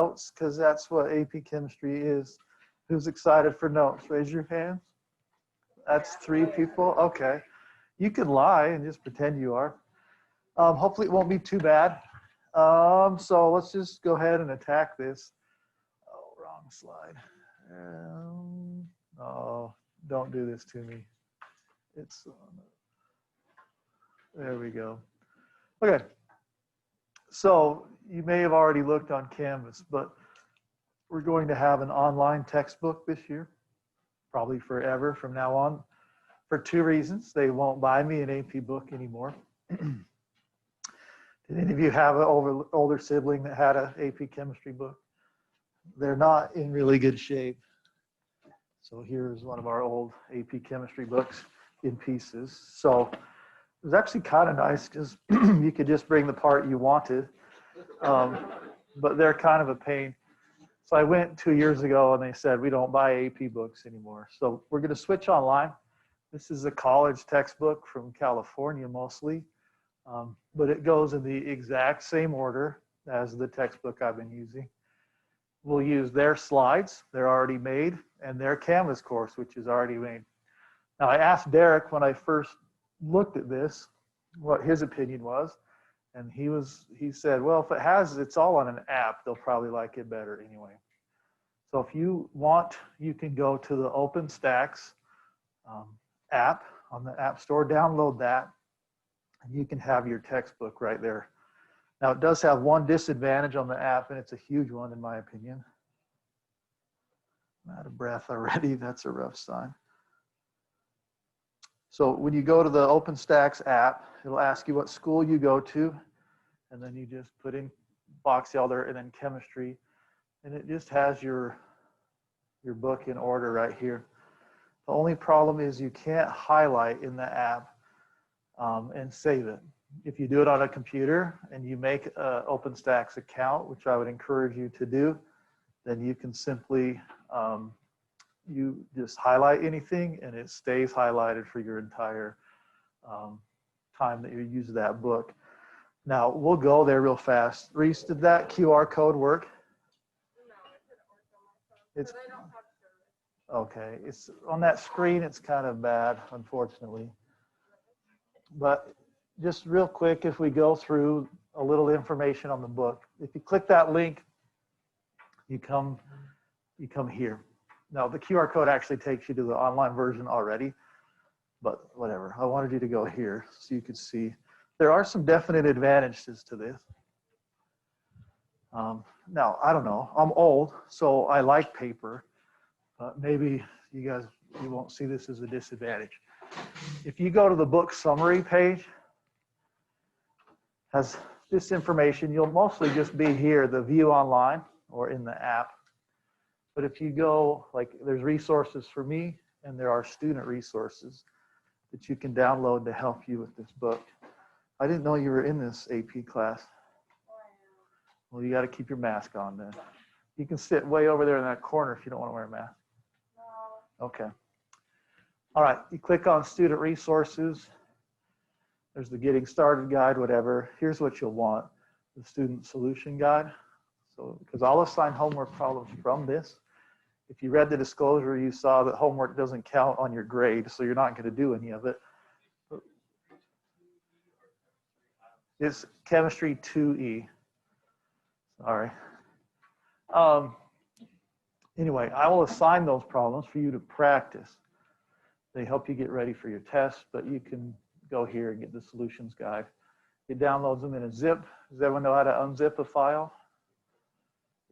notes, because that's what AP Chemistry is. Who's excited for notes? Raise your hands. That's 3 people. Okay. You can lie and just pretend you are. Hopefully it won't be too bad. So let's just go ahead and attack this. Oh, wrong slide. Oh, don't do this to me. It's there we go. Okay. So you may have already looked on Canvas, but we're going to have an online textbook this year, probably forever from now on, for 2 reasons. They won't buy me an AP book anymore. Did any of you have an older sibling that had an AP chemistry book? They're not in really good shape. So here's one of our old AP chemistry books in pieces. So it was actually kind of nice because you could just bring the part you wanted, but they're kind of a pain. So I went 2 years ago and they said, we don't buy AP books anymore. So we're going to switch online. This is a college textbook from California mostly, but it goes in the exact same order as the textbook I've been using. We'll use their slides, they're already made, and their Canvas course, which is already made. Now I asked Derek when I first looked at this, what his opinion was, and he said, well, if it's all on an app, they'll probably like it better anyway. So if you want, you can go to the OpenStax app on the App Store, download that, and you can have your textbook right there. Now it does have one disadvantage on the app, and it's a huge one in my opinion. I'm out of breath already, that's a rough sign. So when you go to the OpenStax app, it'll ask you what school you go to, and then you just put in Box Elder and then chemistry, and it just has your book in order right here. The only problem is you can't highlight in the app and save it. If you do it on a computer and you make an OpenStax account, which I would encourage you to do, then you can simply you just highlight anything and it stays highlighted for your entire time that you use that book. Now we'll go there real fast. Reese, did that QR code work? No, it's okay. It's on that screen. It's kind of bad, unfortunately. But just real quick, if we go through a little information on the book, if you click that link, you come here. Now the QR code actually takes you to the online version already, but whatever. I wanted you to go here so you could see. There are some definite advantages to this. Now, I don't know. I'm old, so I like paper. Maybe you won't see this as a disadvantage. If you go to the book summary page, has this information. You'll mostly just be here, the view online or in the app. But if you go, like there's resources for me and there are student resources that you can download to help you with this book. I didn't know you were in this AP class. Well, you got to keep your mask on then. You can sit way over there in that corner if you don't want to wear a mask. No. Okay. All right, you click on student resources. There's the getting started guide, whatever. Here's what you'll want, the student solution guide. So, because I'll assign homework problems from this. If you read the disclosure, you saw that homework doesn't count on your grade, so you're not going to do any of it. It's Chemistry 2E. Sorry. Anyway, I will assign those problems for you to practice. They help you get ready for your test, but you can go here and get the solutions guide. It downloads them in a zip. Does everyone know how to unzip a file?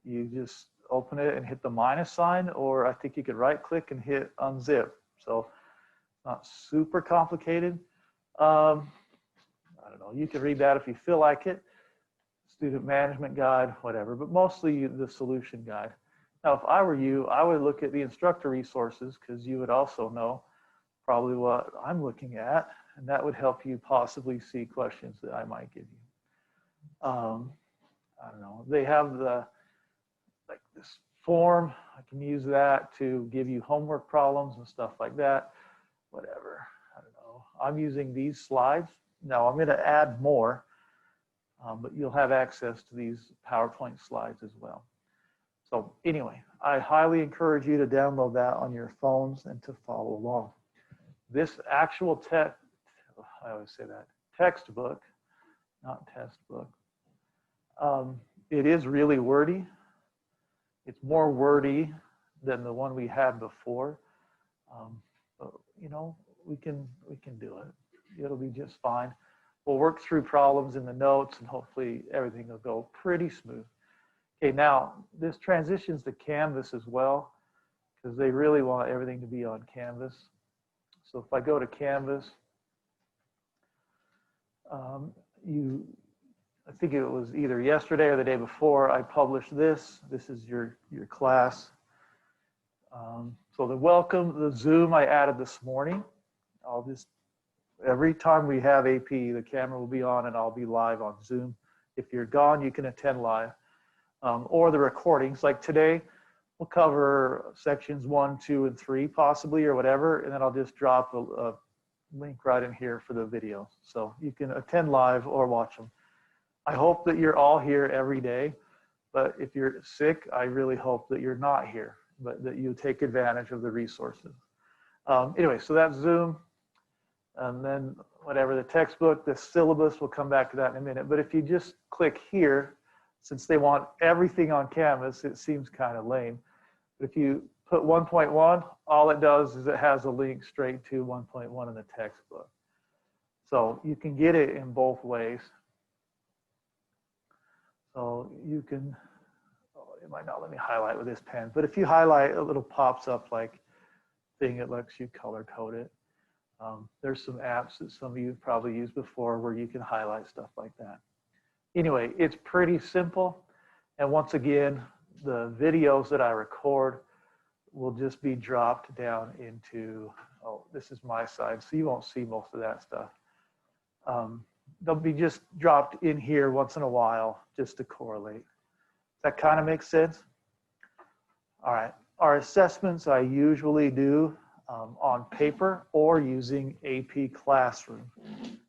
You just open it and hit the minus sign, or I think you could right click and hit unzip. So not super complicated. I don't know, you can read that if you feel like it. Student management guide, whatever, but mostly the solution guide. Now, if I were you, I would look at the instructor resources because you would also know probably what I'm looking at, and that would help you possibly see questions that I might give you. I don't know, they have like this form. I can use that to give you homework problems and stuff like that, whatever. I don't know. I'm using these slides. Now I'm going to add more, but you'll have access to these PowerPoint slides as well. So anyway, I highly encourage you to download that on your phones and to follow along. This actual I always say that, textbook, not test book. It is really wordy. It's more wordy than the one we had before. But, you know, we can do it. It'll be just fine. We'll work through problems in the notes and hopefully everything will go pretty smooth. Okay, now this transitions to Canvas as well because they really want everything to be on Canvas. So if I go to Canvas, I think it was either yesterday or the day before I published this. This is your class. So the Zoom I added this morning. Every time we have AP, the camera will be on and I'll be live on Zoom. If you're gone, you can attend live. Or the recordings, like today, we'll cover sections 1, 2, and 3 possibly or whatever, and then I'll just drop a link right in here for the video. So you can attend live or watch them. I hope that you're all here every day, but if you're sick, I really hope that you're not here, but that you take advantage of the resources. Anyway, so that's Zoom. And then whatever, the textbook, the syllabus, we'll come back to that in a minute. But if you just click here, since they want everything on Canvas, it seems kind of lame. But if you put 1.1, all it does is it has a link straight to 1.1 in the textbook. So you can get it in both ways. So you can, it might not let me highlight with this pen, but if you highlight, a little pops up like thing, it lets you color code it. There's some apps that some of you have probably used before where you can highlight stuff like that. Anyway, it's pretty simple. And once again, the videos that I record will just be dropped down into, oh, this is my side, so you won't see most of that stuff. They'll be just dropped in here once in a while just to correlate. That kind of makes sense? All right, our assessments I usually do on paper or using AP Classroom.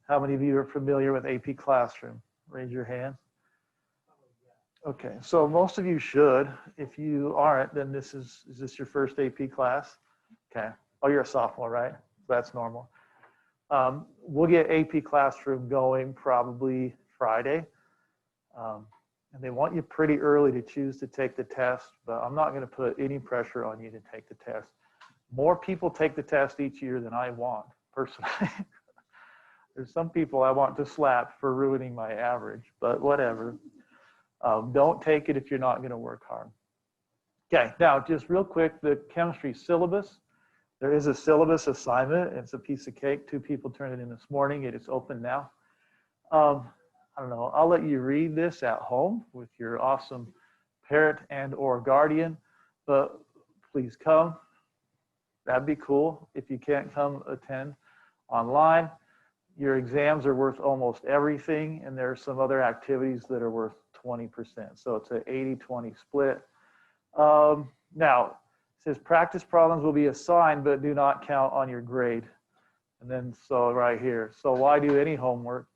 How many of you are familiar with AP Classroom? Raise your hand. Okay, so most of you should. If you aren't, then is this your first AP class? Okay, oh, you're a sophomore, right? That's normal. We'll get AP Classroom going probably Friday. And they want you pretty early to choose to take the test, but I'm not going to put any pressure on you to take the test. More people take the test each year than I want, personally. There's some people I want to slap for ruining my average, but whatever. Don't take it if you're not going to work hard. Okay, now just real quick, the chemistry syllabus. There is a syllabus assignment. It's a piece of cake. 2 people turned it in this morning. It is open now. I don't know. I'll let you read this at home with your awesome parent and or guardian, but please come. That'd be cool. If you can't come attend online, your exams are worth almost everything, and there are some other activities that are worth 20%. So it's an 80-20 split. Now, it says practice problems will be assigned, but do not count on your grade. And then, so right here. So why do any homework?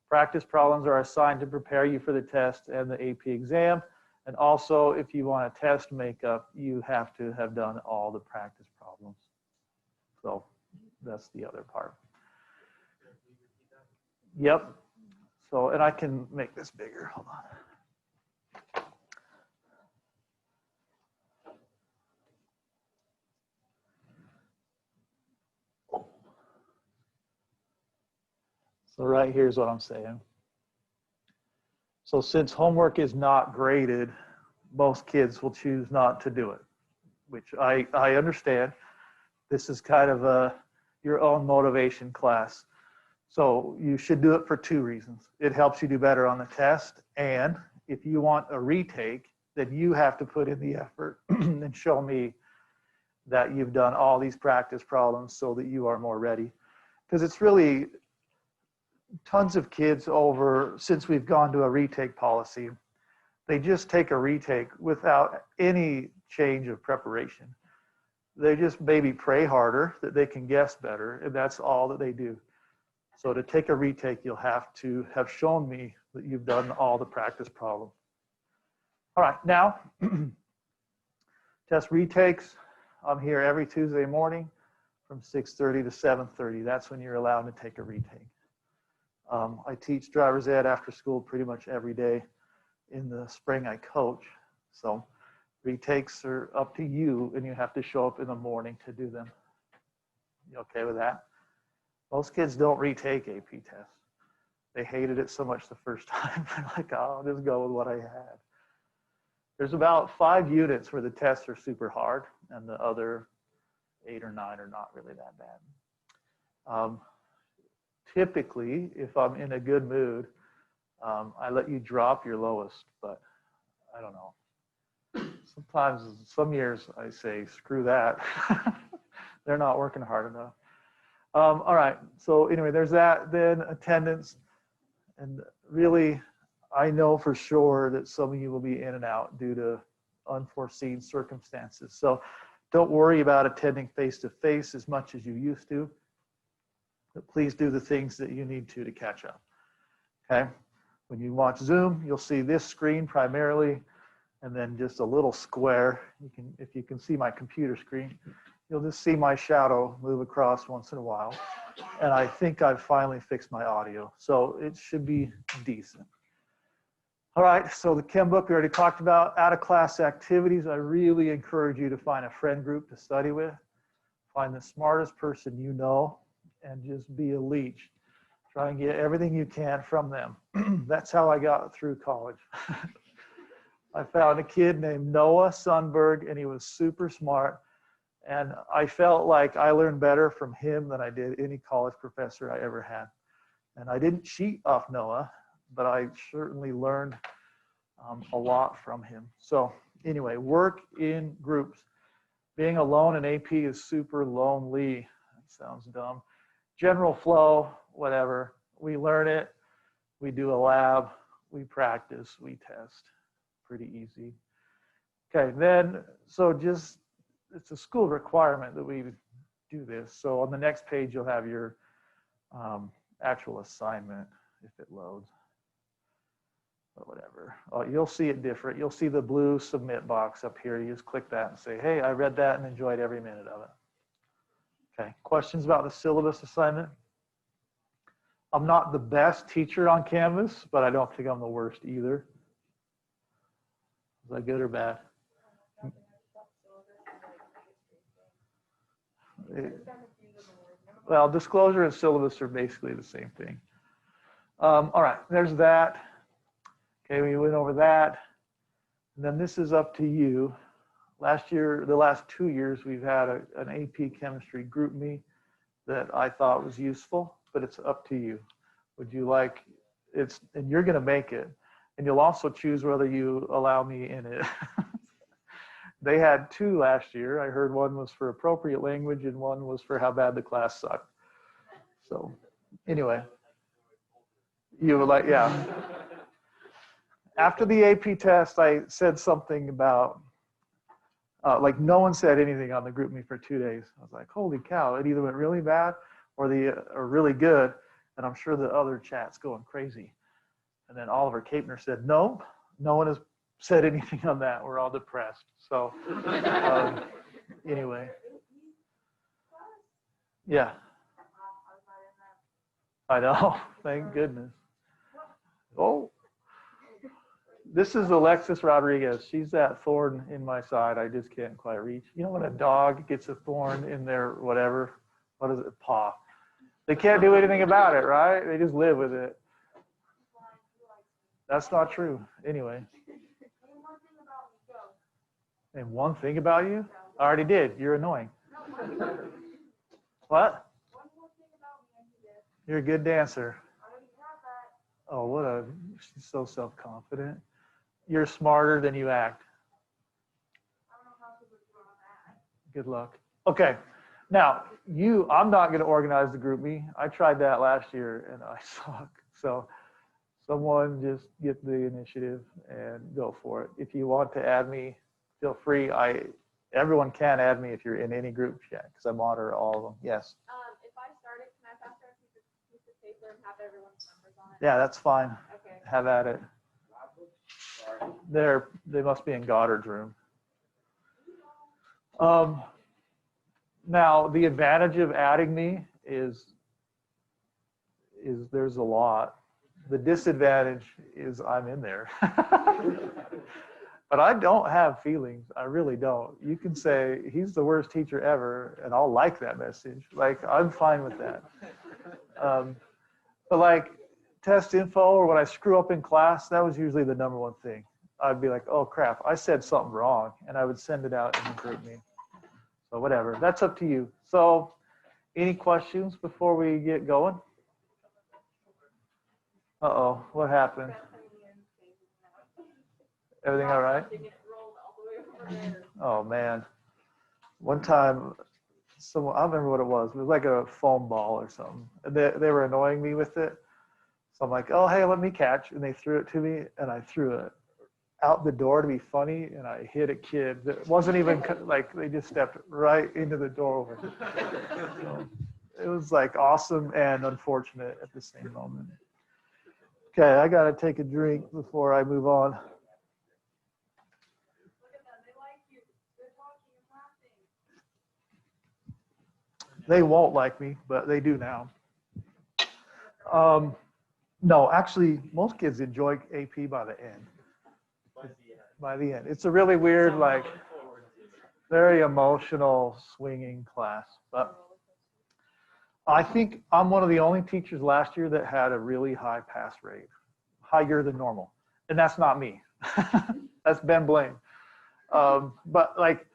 Practice problems are assigned to prepare you for the test and the AP exam. And also, if you want a test makeup, you have to have done all the practice problems. So that's the other part. Yep. So, and I can make this bigger. Hold on. So right here's what I'm saying. So since homework is not graded, most kids will choose not to do it, which I understand. This is kind of your own motivation class. So you should do it for 2 reasons. It helps you do better on the test, and if you want a retake, then you have to put in the effort and show me that you've done all these practice problems so that you are more ready. Because it's really tons of kids since we've gone to a retake policy, they just take a retake without any change of preparation. They just maybe pray harder that they can guess better, and that's all that they do. So to take a retake, you'll have to have shown me that you've done all the practice problems. All right, now, Test retakes. I'm here every Tuesday morning from 6:30 to 7:30. That's when you're allowed to take a retake. I teach driver's ed after school pretty much every day. In the spring, I coach. So retakes are up to you, and you have to show up in the morning to do them. You okay with that? Most kids don't retake AP tests. They hated it so much the first time. They're like, oh, I'll just go with what I had. There's about 5 units where the tests are super hard, and the other 8 or 9 are not really that bad. Typically, if I'm in a good mood, I let you drop your lowest, but I don't know. Sometimes, some years I say, screw that. They're not working hard enough. All right, so anyway, there's that. Then attendance, and really, I know for sure that some of you will be in and out due to unforeseen circumstances. So don't worry about attending face-to-face as much as you used to. But please do the things that you need to catch up, okay? When you watch Zoom, you'll see this screen primarily, and then just a little square. If you can see my computer screen, you'll just see my shadow move across once in a while. And I think I've finally fixed my audio, so it should be decent. All right, so the chem book we already talked about. Out-of-class activities, I really encourage you to find a friend group to study with. Find the smartest person you know, and just be a leech. Try and get everything you can from them. That's how I got through college. I found a kid named Noah Sundberg, and he was super smart. And I felt like I learned better from him than I did any college professor I ever had. And I didn't cheat off Noah, but I certainly learned a lot from him. So anyway, work in groups. Being alone in AP is super lonely. That sounds dumb. General flow, whatever. We learn it, we do a lab, we practice, we test. Pretty easy. Okay, then, so just, it's a school requirement that we do this. So on the next page, you'll have your actual assignment if it loads. But whatever. Oh, you'll see it different. You'll see the blue submit box up here. You just click that and say, hey, I read that and enjoyed every minute of it. Okay, questions about the syllabus assignment? I'm not the best teacher on Canvas, but I don't think I'm the worst either. Is that good or bad? Well, disclosure and syllabus are basically the same thing. All right, there's that. Okay, we went over that. And then this is up to you. Last year, the last 2 years, we've had an AP Chemistry group me that I thought was useful, but it's up to you. Would you like, and you're gonna make it. And you'll also choose whether you allow me in it. They had 2 last year. I heard one was for appropriate language and one was for how bad the class sucked. So anyway, you were like, yeah. After the AP test, I said something about, like no one said anything on the group me for 2 days. I was like, holy cow, it either went really bad or really good. And I'm sure the other chat's going crazy. And then Oliver Kapner said, no, no one has said anything on that. We're all depressed. So anyway, yeah. I know, thank goodness. Oh, this is Alexis Rodriguez. She's that thorn in my side I just can't quite reach. You know when a dog gets a thorn in their whatever, what is it, paw? They can't do anything about it, right? They just live with it. That's not true. Anyway. And one thing about you? I already did. You're annoying. What? You're a good dancer. Oh, what a, she's so self-confident. You're smarter than you act. Good luck. Okay. Now, I'm not going to organize the group me. I tried that last year and I suck. So someone just get the initiative and go for it. If you want to add me, feel free. Everyone can add me if you're in any group chat because I monitor all of them. Yes. If I start it, can I pass around a piece of paper and have everyone's numbers on it? Yeah, that's fine. Okay. Have at it. They must be in Goddard's room. Now, the advantage of adding me is there's a lot. The disadvantage is I'm in there. But I don't have feelings. I really don't. You can say, he's the worst teacher ever, and I'll like that message. Like, I'm fine with that. But like, test info or when I screw up in class, that was usually the #1 thing. I'd be like, oh crap, I said something wrong, and I would send it out in the group meeting. So whatever, that's up to you. So any questions before we get going? Uh-oh, what happened? Everything all right? Oh man, one time, I don't remember what it was. It was like a foam ball or something. And they were annoying me with it. So I'm like, oh, hey, let me catch. And they threw it to me, and I threw it out the door to be funny, and I hit a kid that wasn't even, like, they just stepped right into the doorway. So it was like awesome and unfortunate at the same moment. Okay, I got to take a drink before I move on. They won't like me, but they do now. No, actually, most kids enjoy AP by the end. By the end. It's a really weird, like, very emotional, swinging class. But I think I'm one of the only teachers last year that had a really high pass rate, higher than normal. And that's not me. That's Ben Blaine. But like,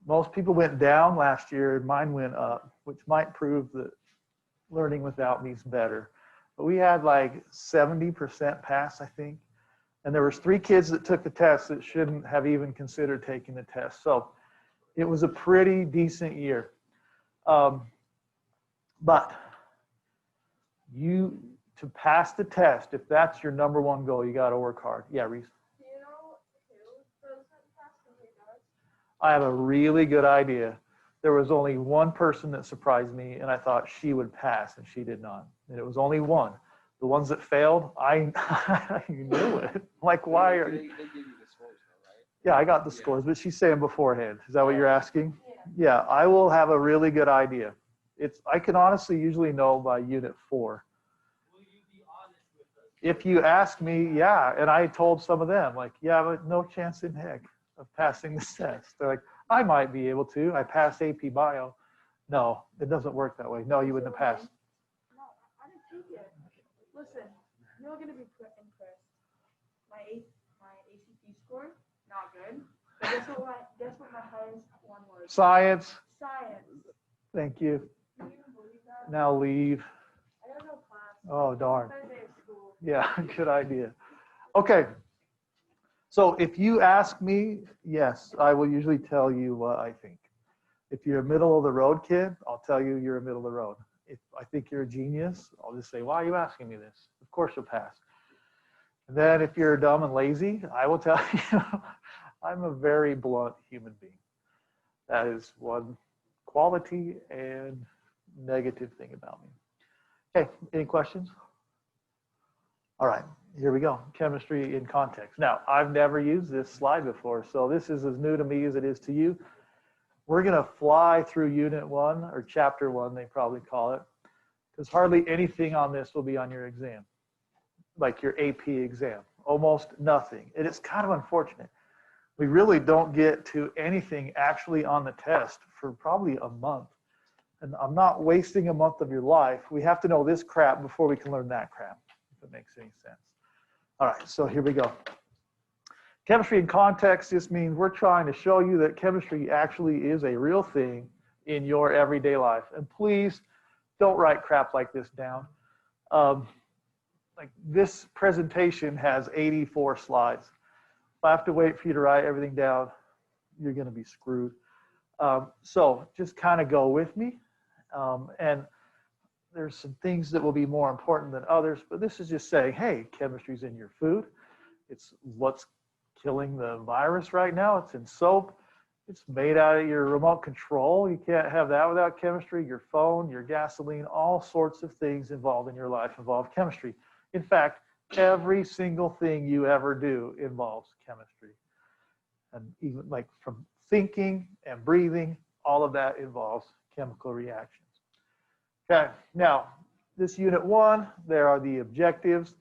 most people went down last year, and mine went up, which might prove that learning without me is better. But we had like 70% pass, I think. And there was 3 kids that took the test that shouldn't have even considered taking the test. So it was a pretty decent year. But to pass the test, if that's your #1 goal, you got to work hard. Yeah, Reese? Do you know who doesn't pass and who does? I have a really good idea. There was only one person that surprised me, and I thought she would pass, and she did not. And it was only one. The ones that failed, I knew it. Like, why are you? They give you the scores, though, right? Yeah, I got the scores, but she's saying beforehand. Is that what you're asking? Yeah, I will have a really good idea. I can honestly usually know by unit 4. Will you be honest with us? If you ask me, yeah. And I told some of them, like, yeah, but no chance in heck of passing this test. They're like, I might be able to. I passed AP Bio. No, it doesn't work that way. No, you wouldn't have passed. No, I didn't take it. Listen, you're going to be impressed. My ACT score, not good. But guess what my highest one was? Science. Science. Thank you. Can you even believe that? Now leave. I don't know class. Oh, darn. Third day of school. Yeah, good idea. Okay. So if you ask me, yes, I will usually tell you what I think. If you're a middle of the road kid, I'll tell you you're a middle of the road. If I think you're a genius, I'll just say, why are you asking me this? Of course you'll pass. And then if you're dumb and lazy, I will tell you I'm a very blunt human being. That is one quality and negative thing about me. Okay, any questions? All right, here we go. Chemistry in context. Now, I've never used this slide before, so this is as new to me as it is to you. We're going to fly through Unit 1, or Chapter 1, they probably call it, because hardly anything on this will be on your exam, like your AP exam. Almost nothing. It is kind of unfortunate. We really don't get to anything actually on the test for probably a month. And I'm not wasting a month of your life. We have to know this crap before we can learn that crap, if it makes any sense. All right, so here we go. Chemistry in context just means we're trying to show you that chemistry actually is a real thing in your everyday life. And please don't write crap like this down. Like this presentation has 84 slides. If I have to wait for you to write everything down, you're going to be screwed. So just kind of go with me. And there's some things that will be more important than others, but this is just saying, hey, chemistry's in your food. It's what's killing the virus right now. It's in soap. It's made out of your remote control. You can't have that without chemistry. Your phone, your gasoline, all sorts of things involved in your life involve chemistry. In fact, every single thing you ever do involves chemistry. And even like from thinking and breathing, all of that involves chemical reactions. Okay, now this unit 1, there are the objectives.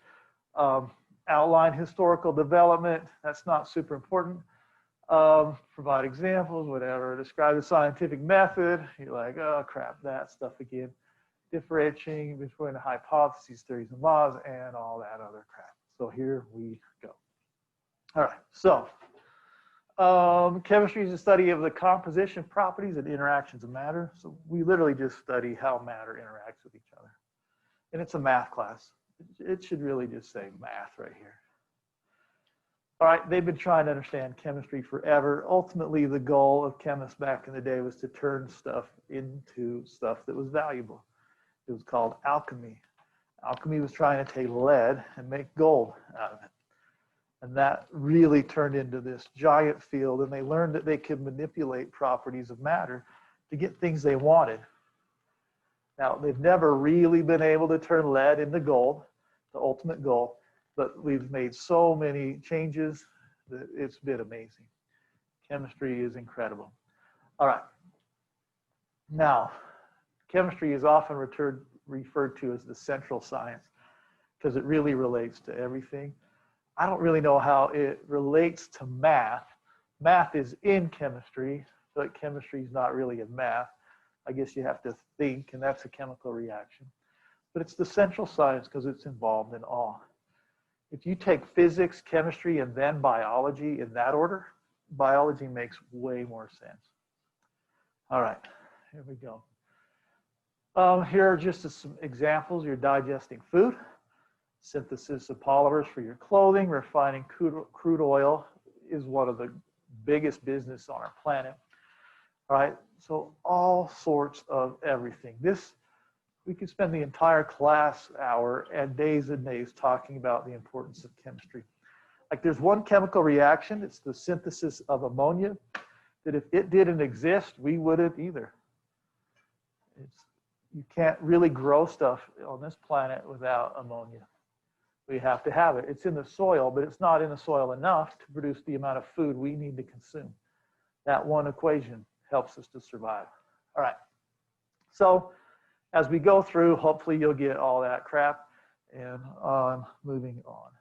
Outline historical development, that's not super important. Provide examples, whatever. Describe the scientific method. You're like, oh crap, that stuff again. Differentiating between hypotheses, theories, and laws, and all that other crap. So here we go. All right, so chemistry is the study of the composition, properties, and interactions of matter. So we literally just study how matter interacts with each other. And it's a math class. It should really just say math right here. All right, they've been trying to understand chemistry forever. Ultimately, the goal of chemists back in the day was to turn stuff into stuff that was valuable. It was called alchemy. Alchemy was trying to take lead and make gold out of it. And that really turned into this giant field, and they learned that they could manipulate properties of matter to get things they wanted. Now, they've never really been able to turn lead into gold, the ultimate goal, but we've made so many changes that it's been amazing. Chemistry is incredible. All right. Now, chemistry is often referred to as the central science because it really relates to everything. I don't really know how it relates to math. Math is in chemistry, but chemistry is not really in math. I guess you have to think, and that's a chemical reaction. But it's the central science because it's involved in all. If you take physics, chemistry, and then biology in that order, biology makes way more sense. All right, here we go. Here are just some examples. You're digesting food. Synthesis of polymers for your clothing, refining crude oil is one of the biggest business on our planet. All right, so all sorts of everything. We could spend the entire class hour and days talking about the importance of chemistry. Like there's one chemical reaction, it's the synthesis of ammonia, that if it didn't exist, we wouldn't either. You can't really grow stuff on this planet without ammonia. We have to have it. It's in the soil, but it's not in the soil enough to produce the amount of food we need to consume. That one equation helps us to survive. All right. So as we go through, hopefully you'll get all that crap, and moving on.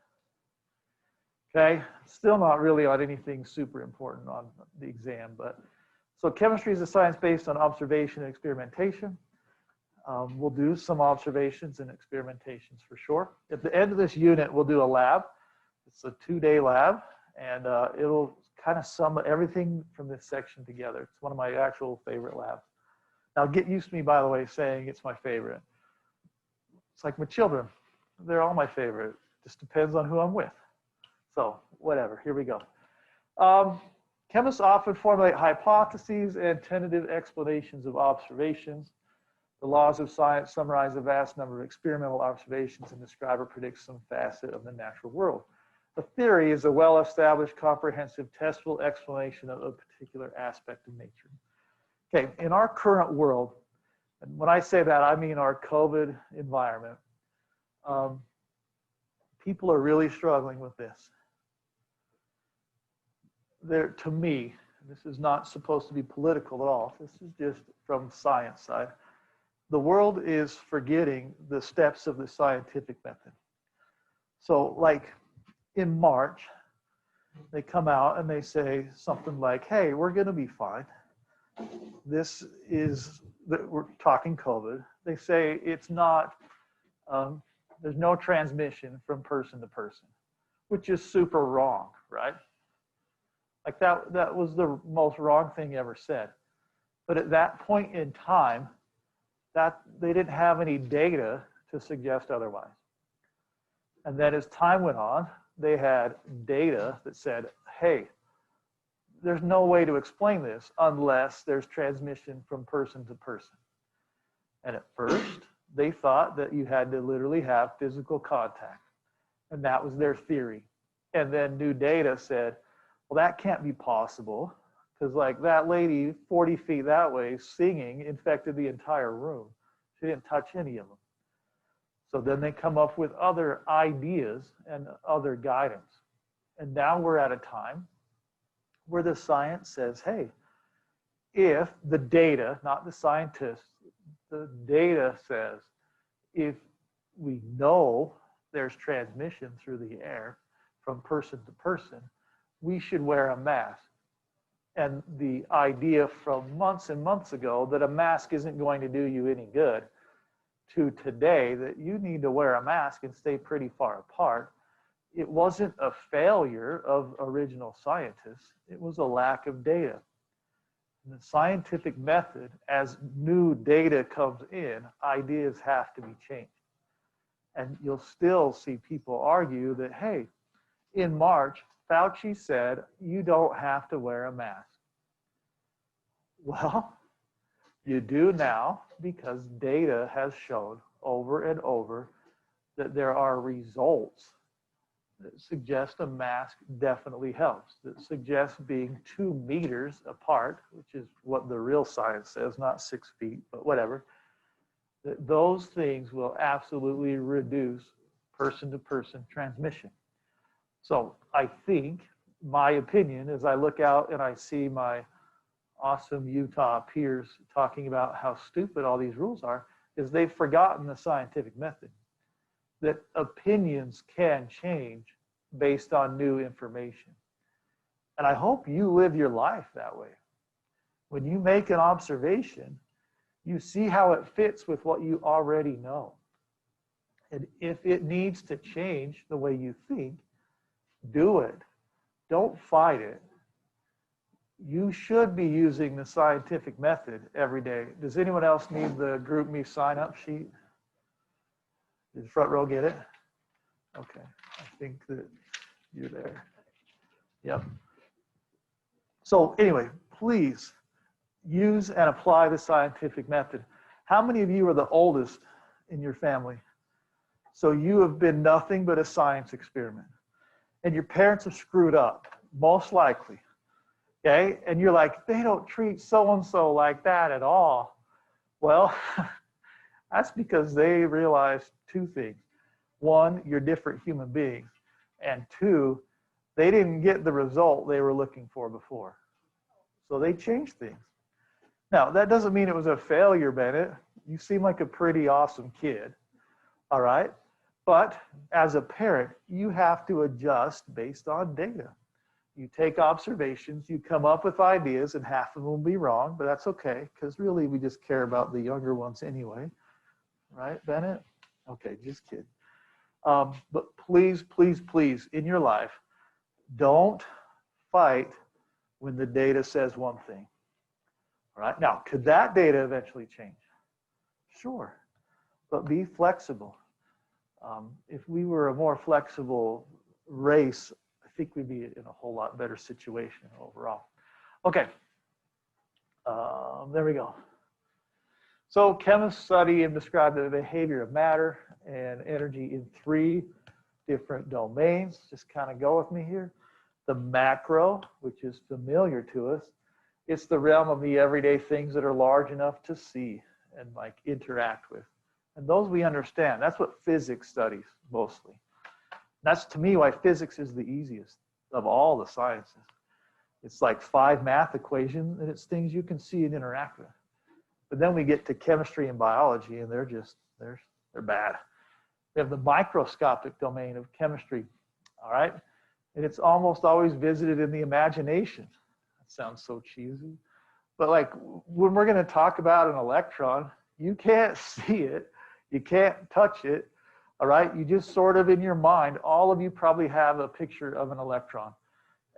Okay, still not really on anything super important on the exam, but so chemistry is a science based on observation and experimentation. We'll do some observations and experimentations for sure. At the end of this unit, we'll do a lab. It's a 2-day lab, and it'll kind of sum everything from this section together. It's one of my actual favorite labs. Now, get used to me, by the way, saying it's my favorite. It's like my children. They're all my favorite. Just depends on who I'm with. So, whatever. Here we go. Chemists often formulate hypotheses and tentative explanations of observations. The laws of science summarize a vast number of experimental observations and describe or predict some facet of the natural world. A theory is a well-established, comprehensive, testable explanation of a particular aspect of nature. Okay, in our current world, and when I say that, I mean our COVID environment, people are really struggling with this. To me, this is not supposed to be political at all. This is just from the science side. The world is forgetting the steps of the scientific method. So like in March, they come out and they say something like, hey, we're going to be fine. This is, we're talking COVID. They say it's not, there's no transmission from person to person, which is super wrong, right? Like that was the most wrong thing ever said. But at that point in time, that they didn't have any data to suggest otherwise. And then as time went on, they had data that said, hey, there's no way to explain this unless there's transmission from person to person. And at first, they thought that you had to literally have physical contact. And that was their theory. And then new data said, well, that can't be possible because like that lady 40 feet that way singing infected the entire room. She didn't touch any of them. So then they come up with other ideas and other guidance. And now we're at a time where the science says, hey, if the data, not the scientists, the data says, if we know there's transmission through the air from person to person, we should wear a mask. And the idea from months and months ago that a mask isn't going to do you any good, to today that you need to wear a mask and stay pretty far apart, it wasn't a failure of original scientists. It was a lack of data. And the scientific method, as new data comes in, ideas have to be changed. And you'll still see people argue that, hey, in March, Fauci said, you don't have to wear a mask. Well, you do now because data has shown over and over that there are results that suggest a mask definitely helps, that suggests being 2 meters apart, which is what the real science says, not 6 feet, but whatever, that those things will absolutely reduce person-to-person transmission. So I think, my opinion, as I look out and I see my awesome Utah peers talking about how stupid all these rules are, is they've forgotten the scientific method. That opinions can change based on new information. And I hope you live your life that way. When you make an observation, you see how it fits with what you already know. And if it needs to change the way you think, do it. Don't fight it. You should be using the scientific method every day. Does anyone else need the GroupMe sign-up sheet? Did the front row get it? Okay, I think that you're there. Yep. So anyway, please use and apply the scientific method. How many of you are the oldest in your family? So you have been nothing but a science experiment. And your parents have screwed up, most likely. Okay, and you're like, they don't treat so-and-so like that at all. Well, that's because they realized 2 things. 1, you're different human beings. And 2, they didn't get the result they were looking for before. So they changed things. Now, that doesn't mean it was a failure, Bennett. You seem like a pretty awesome kid, all right? But as a parent, you have to adjust based on data. You take observations, you come up with ideas, and half of them will be wrong, but that's okay, because really we just care about the younger ones anyway. Right, Bennett? Okay, just kidding. But please, please, please, in your life, don't fight when the data says one thing. All right, now, could that data eventually change? Sure, but be flexible. If we were a more flexible race, I think we'd be in a whole lot better situation overall. Okay, there we go. So chemists study and describe the behavior of matter and energy in 3 different domains. Just kind of go with me here. The macro, which is familiar to us, it's the realm of the everyday things that are large enough to see and like interact with. And those we understand. That's what physics studies mostly. That's to me why physics is the easiest of all the sciences. It's like 5 math equations and it's things you can see and interact with. But then we get to chemistry and biology and they're bad. We have the microscopic domain of chemistry, all right? And it's almost always visited in the imagination. That sounds so cheesy. But like when we're gonna talk about an electron, you can't see it, you can't touch it, all right? You just sort of in your mind, all of you probably have a picture of an electron.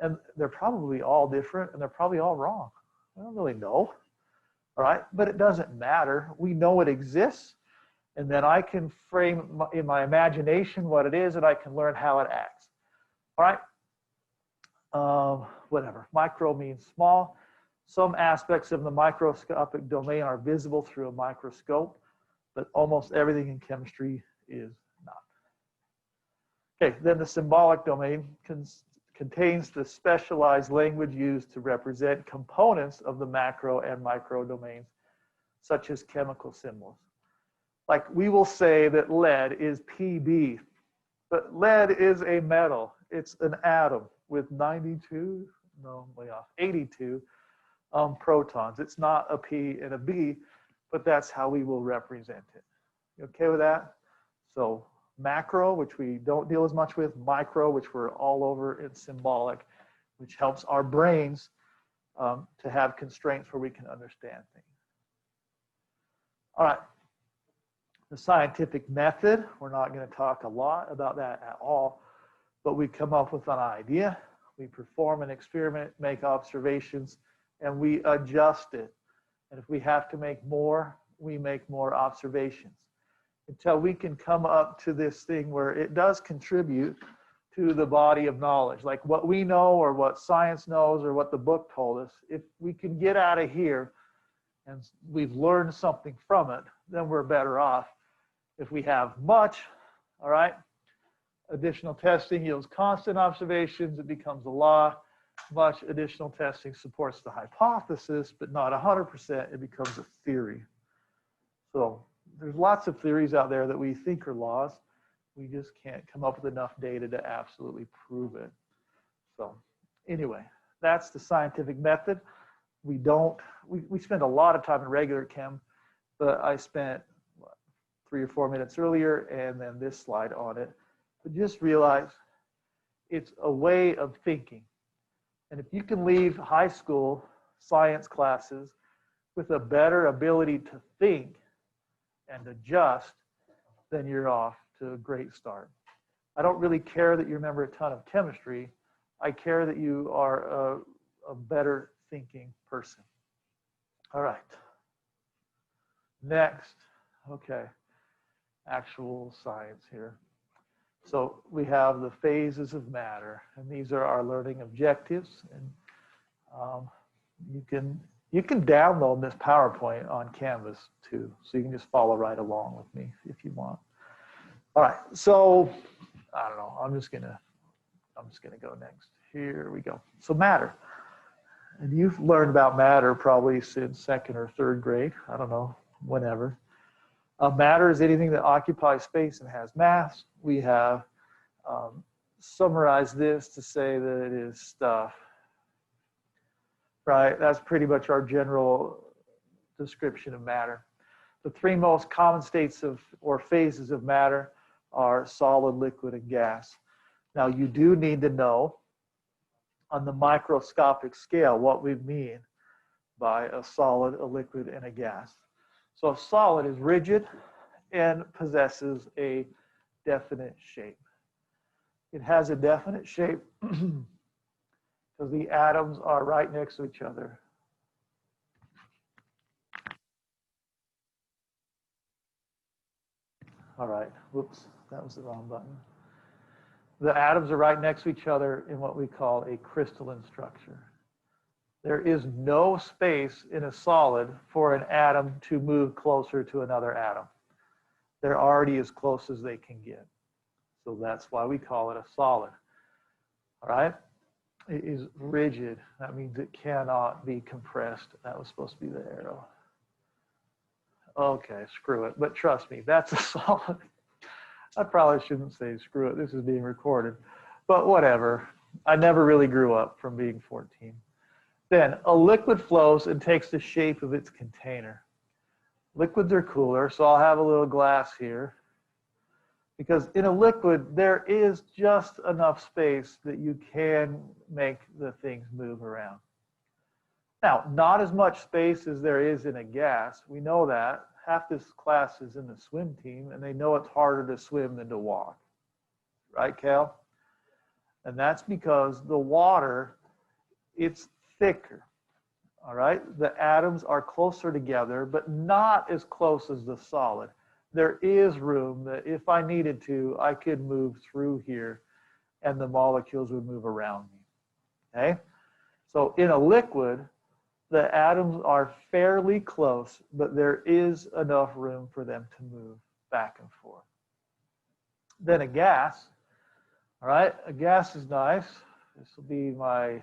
And they're probably all different and they're probably all wrong. I don't really know, all right? But it doesn't matter. We know it exists. And then I can frame in my imagination what it is and I can learn how it acts, all right? Whatever, micro means small. Some aspects of the microscopic domain are visible through a microscope, but almost everything in chemistry is not. Okay, then the symbolic domain contains the specialized language used to represent components of the macro and micro domains, such as chemical symbols. Like we will say that lead is Pb, but lead is a metal. It's an atom with 92 no, way off, 82 protons. It's not a P and a B, but that's how we will represent it. You okay with that? So macro, which we don't deal as much with, micro, which we're all over, and symbolic, which helps our brains to have constraints where we can understand things. All right. The scientific method, we're not going to talk a lot about that at all, but we come up with an idea, we perform an experiment, make observations, and we adjust it. And if we have to make more, we make more observations until we can come up to this thing where it does contribute to the body of knowledge. Like what we know or what science knows or what the book told us, if we can get out of here and we've learned something from it, then we're better off. If we have much, all right, additional testing yields constant observations, it becomes a law. Much additional testing supports the hypothesis, but not 100%, it becomes a theory. So there's lots of theories out there that we think are laws. We just can't come up with enough data to absolutely prove it. So anyway, that's the scientific method. We spend a lot of time in regular chem, but I spent 3 or 4 minutes earlier and then this slide on it. But just realize it's a way of thinking. And if you can leave high school science classes with a better ability to think and adjust, then you're off to a great start. I don't really care that you remember a ton of chemistry. I care that you are a better thinking person. All right. Next, okay, actual science here. So we have the phases of matter, and these are our learning objectives. And you can download this PowerPoint on Canvas too, so you can just follow right along with me if you want. All right, so I don't know. I'm just gonna go next. Here we go. So matter, and you've learned about matter probably since 2nd or 3rd grade. I don't know, whenever. Matter is anything that occupies space and has mass. We have summarized this to say that it is stuff, right? That's pretty much our general description of matter. The 3 most common states of or phases of matter are solid, liquid, and gas. Now you do need to know on the microscopic scale what we mean by a solid, a liquid, and a gas. So a solid is rigid and possesses a definite shape. It has a definite shape because the atoms are right next to each other. All right, whoops, that was the wrong button. The atoms are right next to each other in what we call a crystalline structure. There is no space in a solid for an atom to move closer to another atom. They're already as close as they can get. So that's why we call it a solid. All right? It is rigid. That means it cannot be compressed. That was supposed to be the arrow. Okay, screw it. But trust me, that's a solid. I probably shouldn't say screw it. This is being recorded. But whatever. I never really grew up from being 14. Then a liquid flows and takes the shape of its container. Liquids are cooler, so I'll have a little glass here. Because in a liquid, there is just enough space that you can make the things move around. Now, not as much space as there is in a gas. We know that. Half this class is in the swim team, and they know it's harder to swim than to walk. Right, Cal? And that's because the water, it's thicker. All right? The atoms are closer together, but not as close as the solid. There is room that if I needed to, I could move through here and the molecules would move around me. Okay? So in a liquid, the atoms are fairly close, but there is enough room for them to move back and forth. Then a gas, all right? A gas is nice. This will be my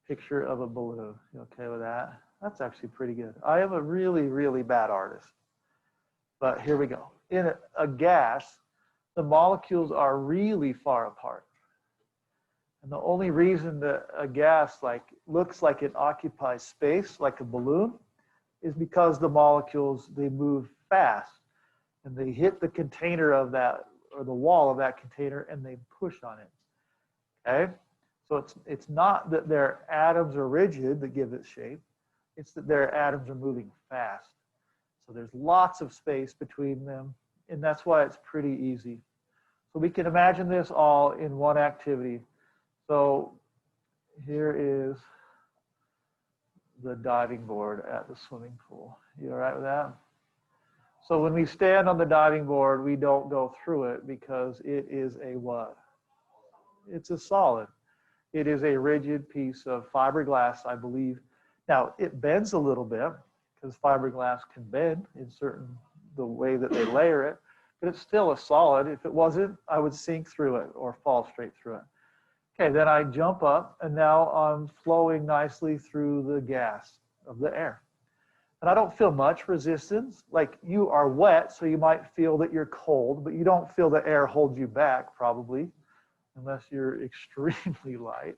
picture of a balloon. You okay with that? That's actually pretty good. I am a really, really bad artist. But here we go. In a gas, the molecules are really far apart. And the only reason that a gas looks like it occupies space, like a balloon, is because the molecules, they move fast and they hit the container of that, or the wall of that container, and they push on it. Okay? So it's not that their atoms are rigid that give it shape. It's that their atoms are moving fast. So there's lots of space between them, and that's why it's pretty easy. So we can imagine this all in one activity. So here is the diving board at the swimming pool. You all right with that? So when we stand on the diving board, we don't go through it because it is a what? It's a solid. It is a rigid piece of fiberglass, I believe. Now, it bends a little bit because fiberglass can bend in the way that they layer it, but it's still a solid. If it wasn't, I would sink through it or fall straight through it. Okay, then I jump up, and now I'm flowing nicely through the gas of the air. And I don't feel much resistance. Like, you are wet, so you might feel that you're cold, but you don't feel the air hold you back, probably, unless you're extremely light.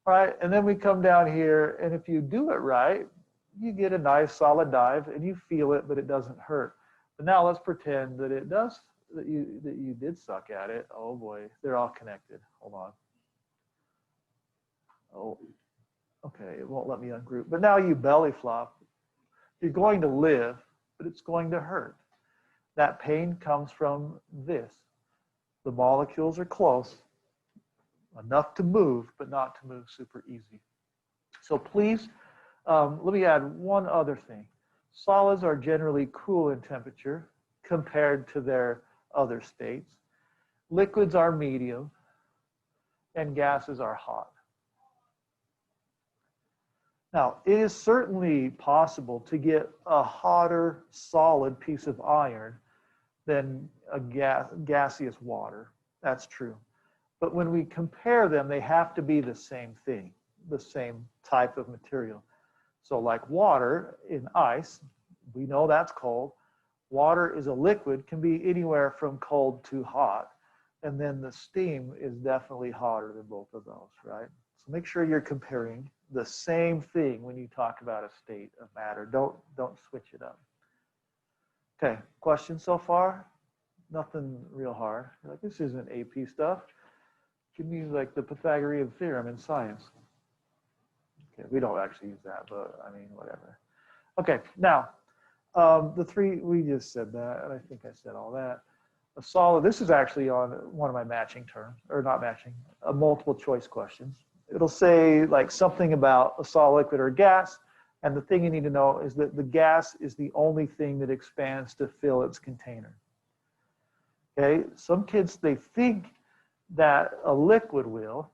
All right, and then we come down here, and if you do it right, you get a nice solid dive, and you feel it, but it doesn't hurt. But now let's pretend that it does, that you did suck at it. Oh boy, they're all connected. Hold on. Oh, okay, it won't let me ungroup. But now you belly flop. You're going to live, but it's going to hurt. That pain comes from this. The molecules are close, enough to move, but not to move super easy. So please, let me add one other thing. Solids are generally cool in temperature compared to their other states. Liquids are medium, and gases are hot. Now, it is certainly possible to get a hotter solid piece of iron than a gaseous water. That's true. But when we compare them, they have to be the same thing, the same type of material. So like water in ice, we know that's cold. Water is a liquid, can be anywhere from cold to hot. And then the steam is definitely hotter than both of those, right? So make sure you're comparing the same thing when you talk about a state of matter. Don't switch it up. Okay, questions so far? Nothing real hard. Like, this isn't AP stuff. Give me like the Pythagorean Theorem in science. Okay, we don't actually use that, but I mean, whatever. Okay, now, the three, we just said that, and I think I said all that. A solid, this is actually on one of my matching terms, or not matching, multiple choice questions. It'll say like something about a solid, liquid, or gas, and the thing you need to know is that the gas is the only thing that expands to fill its container. Okay, some kids, they think that a liquid will,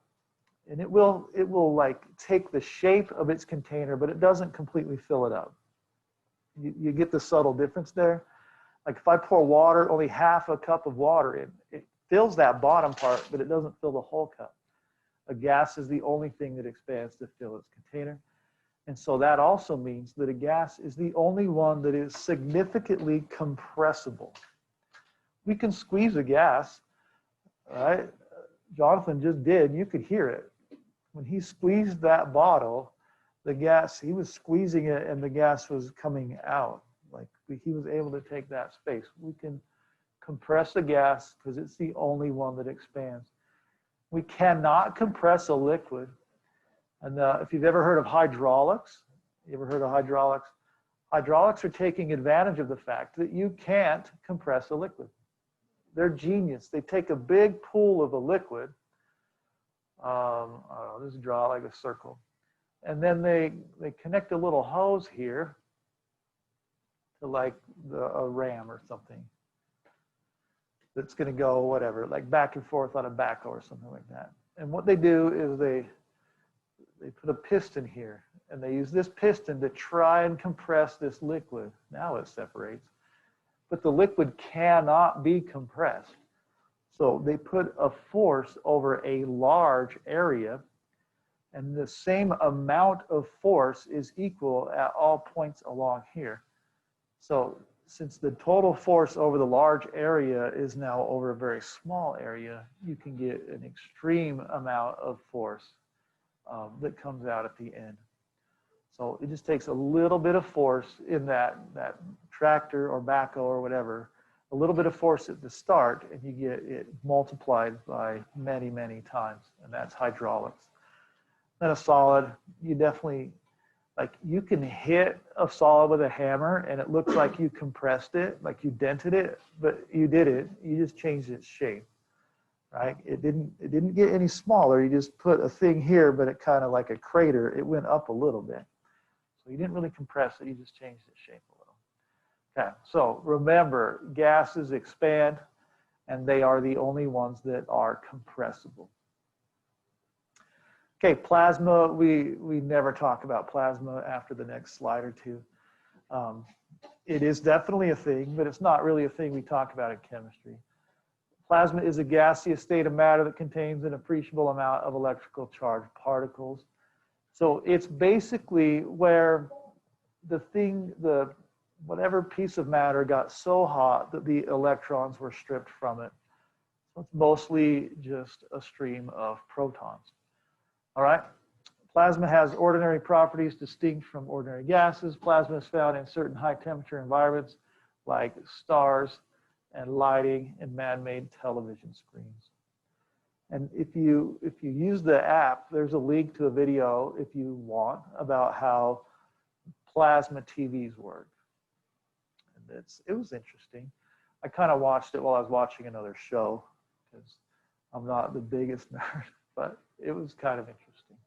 and it will like take the shape of its container, but it doesn't completely fill it up. You get the subtle difference there? Like if I pour water, only half a cup of water in, it fills that bottom part, but it doesn't fill the whole cup. A gas is the only thing that expands to fill its container. And so that also means that a gas is the only one that is significantly compressible. We can squeeze a gas, right? Jonathan just did, you could hear it. When he squeezed that bottle, the gas, he was squeezing it and the gas was coming out. Like he was able to take that space. We can compress a gas because it's the only one that expands. We cannot compress a liquid. And if you've ever heard of hydraulics, you ever heard of hydraulics? Hydraulics are taking advantage of the fact that you can't compress a liquid. They're genius. They take a big pool of a liquid, I don't know, just draw like a circle. And then they connect a little hose here to like a ram or something that's going to go whatever, like back and forth on a backhoe or something like that. And what they do is they put a piston here, and they use this piston to try and compress this liquid. Now it separates, but the liquid cannot be compressed. So they put a force over a large area, and the same amount of force is equal at all points along here. So since the total force over the large area is now over a very small area, you can get an extreme amount of force that comes out at the end. So it just takes a little bit of force in that tractor or backhoe or whatever, a little bit of force at the start, and you get it multiplied by many, many times, and that's hydraulics. Then a solid, you definitely, like you can hit a solid with a hammer and it looks like you compressed it, like you dented it, but you did it, you just changed its shape, right? It didn't get any smaller, you just put a thing here, but it kind of like a crater, it went up a little bit. So you didn't really compress it, you just changed its shape a little. Okay, so remember, gases expand and they are the only ones that are compressible. Okay, plasma, we never talk about plasma after the next slide or two. It is definitely a thing, but it's not really a thing we talk about in chemistry. Plasma is a gaseous state of matter that contains an appreciable amount of electrical charged particles. So it's basically where whatever piece of matter got so hot that the electrons were stripped from it. So it's mostly just a stream of protons. All right, plasma has ordinary properties distinct from ordinary gases. Plasma is found in certain high temperature environments like stars and lighting and man-made television screens. And if you use the app, there's a link to a video if you want about how plasma TVs work. And it was interesting. I kind of watched it while I was watching another show because I'm not the biggest nerd, but it was kind of interesting.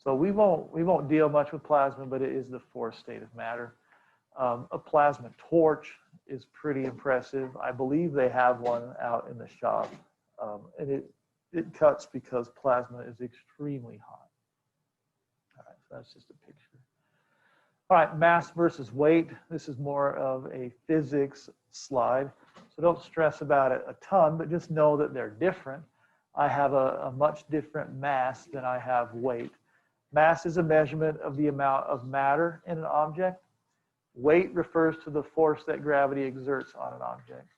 So we won't deal much with plasma, but it is the fourth state of matter. A plasma torch is pretty impressive. I believe they have one out in the shop, and it cuts because plasma is extremely hot. All right, so that's just a picture. All right, mass versus weight. This is more of a physics slide, so don't stress about it a ton, but just know that they're different. I have a much different mass than I have weight. Mass is a measurement of the amount of matter in an object. Weight refers to the force that gravity exerts on an object.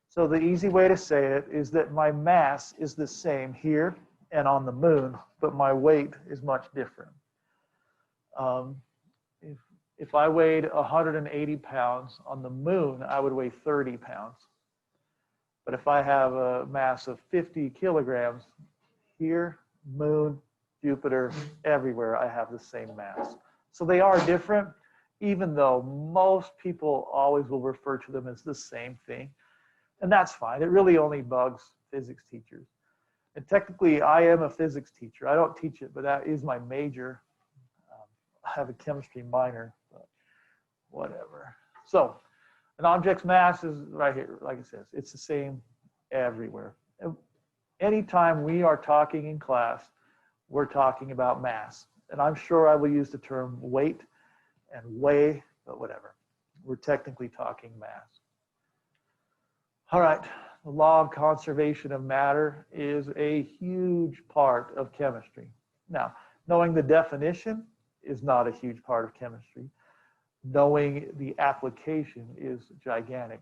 So the easy way to say it is that my mass is the same here and on the moon, but my weight is much different. If I weighed 180 pounds on the moon, I would weigh 30 pounds. But if I have a mass of 50 kilograms, here, moon, Jupiter, everywhere, I have the same mass. So they are different, even though most people always will refer to them as the same thing. And that's fine. It really only bugs physics teachers. And technically, I am a physics teacher. I don't teach it, but that is my major. I have a chemistry minor, but whatever. So an object's mass is right here, like it says. It's the same everywhere. Anytime we are talking in class, we're talking about mass. And I'm sure I will use the term weight and weigh, but whatever. We're technically talking mass. All right, the law of conservation of matter is a huge part of chemistry. Now, knowing the definition is not a huge part of chemistry. Knowing the application is gigantic.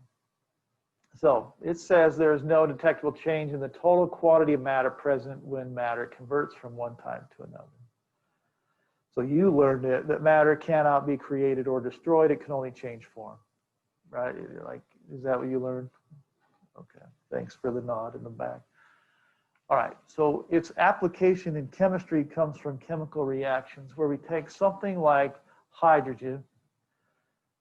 So it says there is no detectable change in the total quantity of matter present when matter converts from one time to another. So you learned it, that matter cannot be created or destroyed. It can only change form, right? You're like, is that what you learned? Okay, thanks for the nod in the back. All right, so its application in chemistry comes from chemical reactions where we take something like hydrogen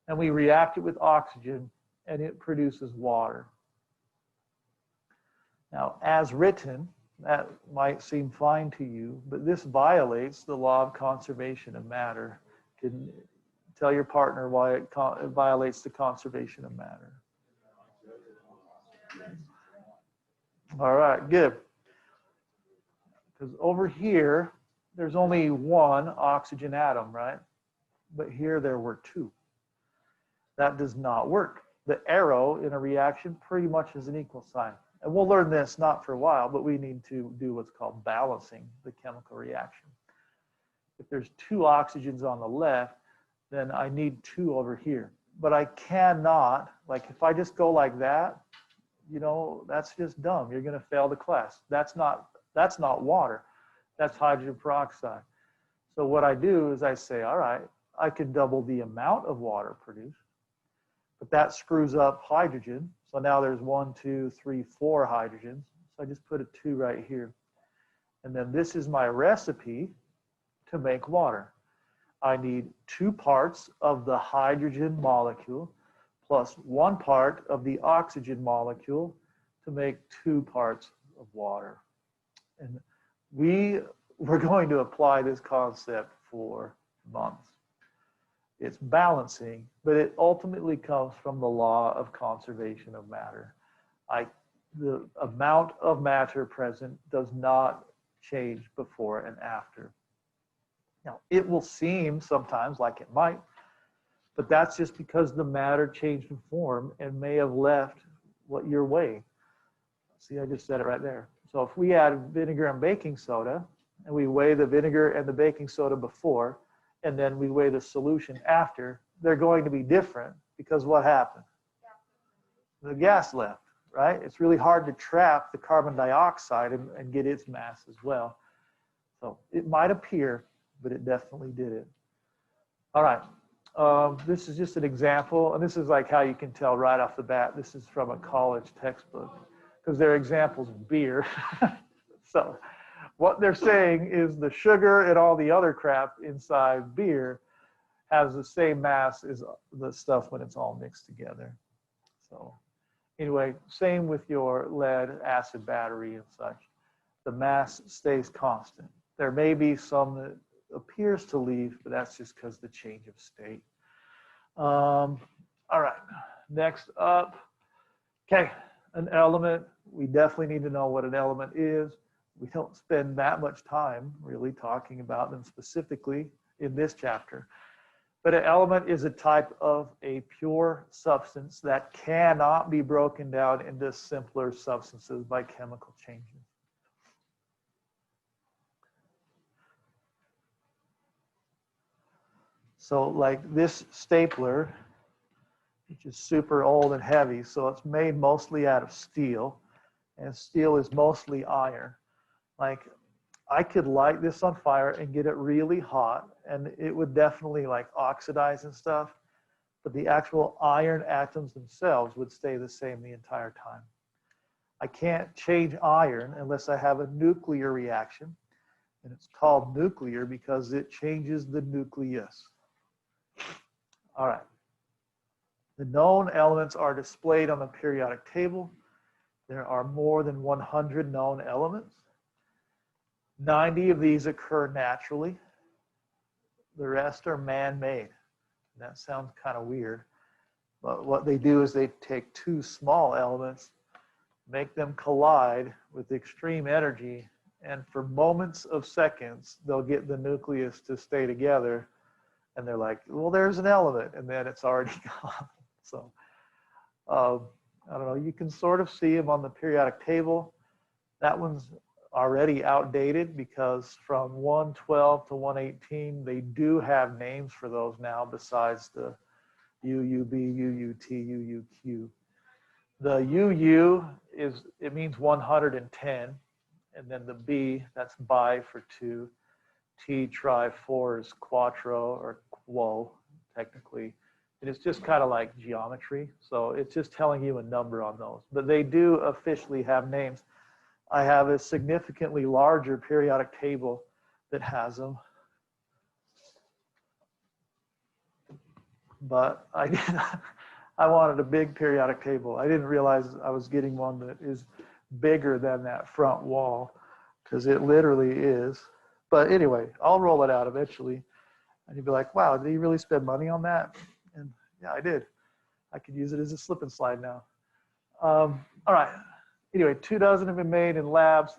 and we react it with oxygen and it produces water. Now, as written, that might seem fine to you, but this violates the law of conservation of matter. You can tell your partner why it violates the conservation of matter. All right, good. Because over here, there's only one oxygen atom, right? But here there were two. That does not work. The arrow in a reaction pretty much is an equal sign. And we'll learn this not for a while, but we need to do what's called balancing the chemical reaction. If there's two oxygens on the left, then I need two over here. but I cannot, like if I just go like that, you know, that's just dumb. You're going to fail the class. That's not water. That's hydrogen peroxide. So what I do is I say, all right, I can double the amount of water produced, but that screws up hydrogen. So now there's 1, 2, 3, 4 hydrogens. So I just put a 2 right here. And then this is my recipe to make water. I need 2 parts of the hydrogen molecule plus 1 part of the oxygen molecule to make 2 parts of water. And we're going to apply this concept for months. It's balancing, but it ultimately comes from the law of conservation of matter. The amount of matter present does not change before and after. Now, it will seem sometimes like it might, but that's just because the matter changed in form and may have left what you're weighing. See, I just said it right there. So if we add vinegar and baking soda, and we weigh the vinegar and the baking soda before, and then we weigh the solution after, they're going to be different because what happened? The gas left, right? It's really hard to trap the carbon dioxide and get its mass as well. So it might appear, but it definitely did it. All right, this is just an example, and this is like how you can tell right off the bat, this is from a college textbook, because they're examples of beer. So what they're saying is the sugar and all the other crap inside beer has the same mass as the stuff when it's all mixed together. So anyway, same with your lead acid battery and such. The mass stays constant. There may be some that appears to leave, but that's just because the change of state. All right, next up. Okay, an element. We definitely need to know what an element is. We don't spend that much time really talking about them specifically in this chapter. But an element is a type of a pure substance that cannot be broken down into simpler substances by chemical changes. So like this stapler, which is super old and heavy, so it's made mostly out of steel, and steel is mostly iron. Like I could light this on fire and get it really hot, and it would definitely like oxidize and stuff, but the actual iron atoms themselves would stay the same the entire time. I can't change iron unless I have a nuclear reaction, and it's called nuclear because it changes the nucleus. All right. The known elements are displayed on the periodic table. There are more than 100 known elements. 90 of these occur naturally. The rest are man-made. That sounds kind of weird, but what they do is they take 2 small elements, make them collide with extreme energy, and for moments of seconds, they'll get the nucleus to stay together, and they're like, well, there's an element, and then it's already gone. So, I don't know, you can sort of see them on the periodic table. That one's already outdated because from 112 to 118, they do have names for those now besides the UUB, UUT, UUQ. The UU it means 110, and then the B, that's bi for 2. T try 4 is quattro or quo, technically. And it's just kind of like geometry. So it's just telling you a number on those. But they do officially have names. I have a significantly larger periodic table that has them. But I wanted a big periodic table. I didn't realize I was getting one that is bigger than that front wall, because it literally is. But anyway, I'll roll it out eventually. And you'd be like, wow, did he really spend money on that? And yeah, I did. I could use it as a slip and slide now. All right. Anyway, 24 have been made in labs.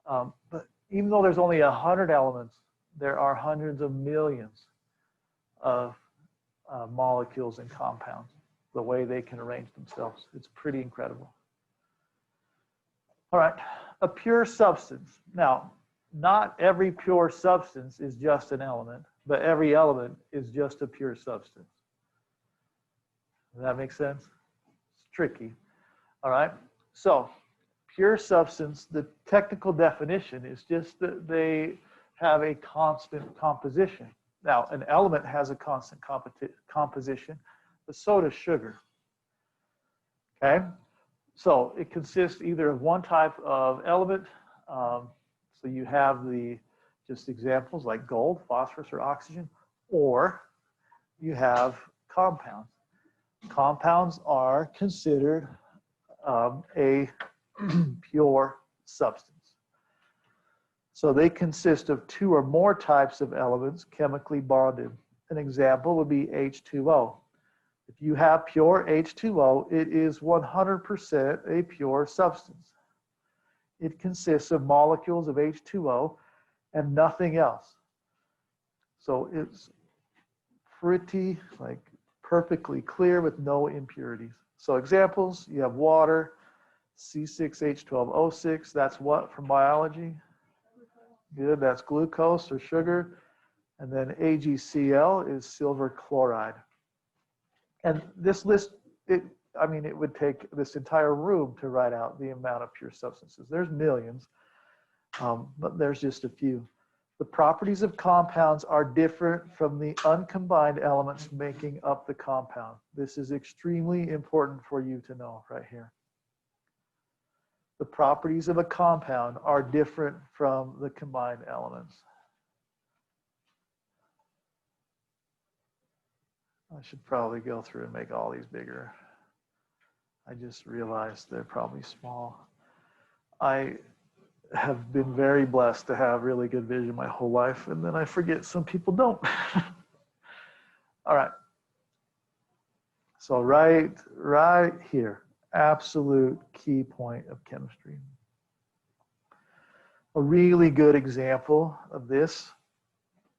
But even though there's only 100 elements, there are hundreds of millions of molecules and compounds, the way they can arrange themselves. It's pretty incredible. All right, a pure substance. Now, not every pure substance is just an element, but every element is just a pure substance. Does that make sense? It's tricky. All right. So pure substance, the technical definition is just that they have a constant composition. Now, an element has a constant composition, but so does sugar. Okay? So it consists either of one type of element. So you have the just examples like gold, phosphorus, or oxygen, or you have compounds. Compounds are considered a pure substance. So they consist of two or more types of elements chemically bonded. An example would be H2O. If you have pure H2O, it is 100% a pure substance. It consists of molecules of H2O and nothing else. So it's pretty perfectly clear with no impurities. So examples, you have water, C6H12O6, that's what from biology? Good, that's glucose or sugar. And then AgCl is silver chloride. And this list, it would take this entire room to write out the amount of pure substances. There's millions, but there's just a few. The properties of compounds are different from the uncombined elements making up the compound. This is extremely important for you to know right here. The properties of a compound are different from the combined elements. I should probably go through and make all these bigger. I just realized they're probably small. I have been very blessed to have really good vision my whole life, and then I forget some people don't. All right. So right here, absolute key point of chemistry. A really good example of this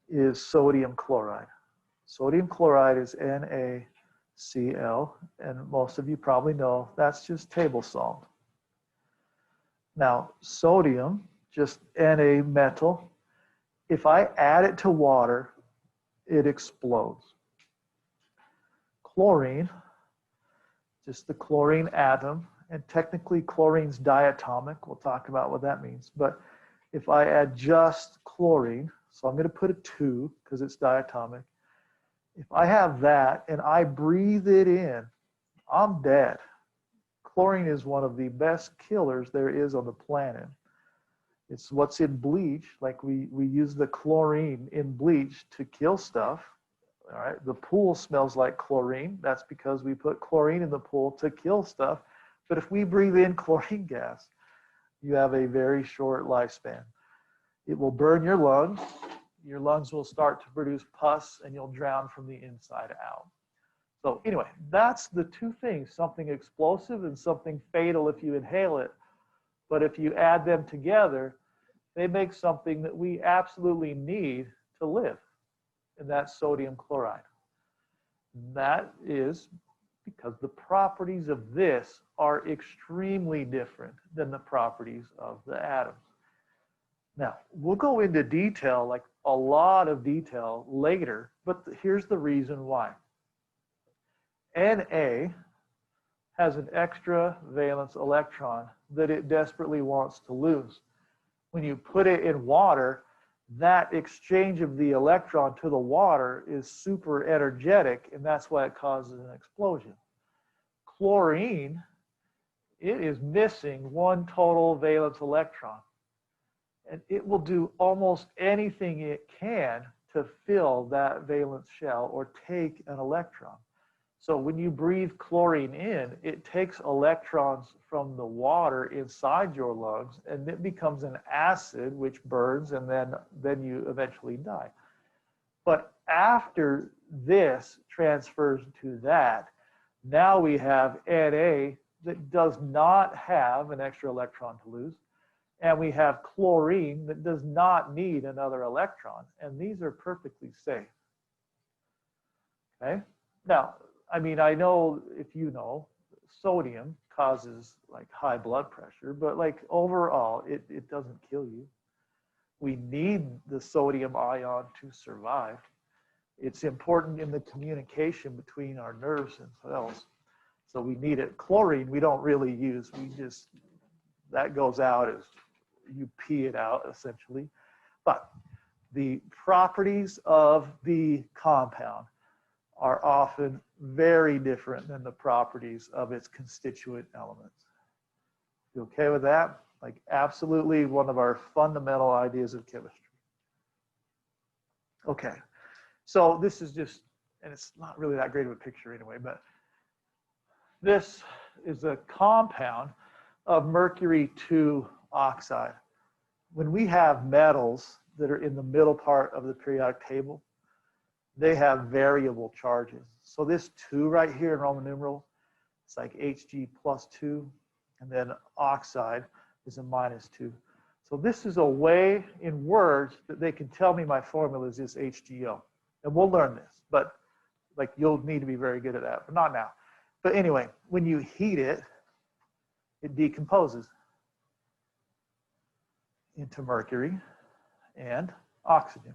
is sodium chloride. Sodium chloride is NaCl, and most of you probably know that's just table salt. Now, sodium, just Na metal, if I add it to water, it explodes. Chlorine, just the chlorine atom, and technically chlorine's diatomic. We'll talk about what that means. But if I add just chlorine, so I'm going to put a 2 because it's diatomic. If I have that and I breathe it in, I'm dead. Chlorine is one of the best killers there is on the planet. It's what's in bleach. Like we use the chlorine in bleach to kill stuff. All right. The pool smells like chlorine. That's because we put chlorine in the pool to kill stuff. But if we breathe in chlorine gas, you have a very short lifespan. It will burn your lungs. Your lungs will start to produce pus and you'll drown from the inside out. So anyway, that's the two things, something explosive and something fatal if you inhale it. But if you add them together, they make something that we absolutely need to live, and that's sodium chloride. That is because the properties of this are extremely different than the properties of the atoms. Now, we'll go into detail, like a lot of detail later, but here's the reason why. Na has an extra valence electron that it desperately wants to lose. When you put it in water, that exchange of the electron to the water is super energetic, and that's why it causes an explosion. Chlorine, it is missing one total valence electron, and it will do almost anything it can to fill that valence shell or take an electron. So when you breathe chlorine in, it takes electrons from the water inside your lungs, and it becomes an acid which burns, and then you eventually die. But after this transfers to that, now we have Na that does not have an extra electron to lose, and we have chlorine that does not need another electron, and these are perfectly safe. Okay? Now, I know if you know, sodium causes like high blood pressure, but like overall, it doesn't kill you. We need the sodium ion to survive. It's important in the communication between our nerves and cells. So we need it. Chlorine, we don't really use. That goes out as you pee it out, essentially. But the properties of the compound are often very different than the properties of its constituent elements. You okay with that? Like, absolutely one of our fundamental ideas of chemistry. Okay, so this is just, and it's not really that great of a picture anyway, but this is a compound of mercury 2 oxide. When we have metals that are in the middle part of the periodic table, they have variable charges. So this 2 right here in Roman numerals, it's like Hg plus 2, and then oxide is a minus 2. So this is a way in words that they can tell me my formula is this HGO. And we'll learn this, but like you'll need to be very good at that, but not now. But anyway, when you heat it, it decomposes into mercury and oxygen.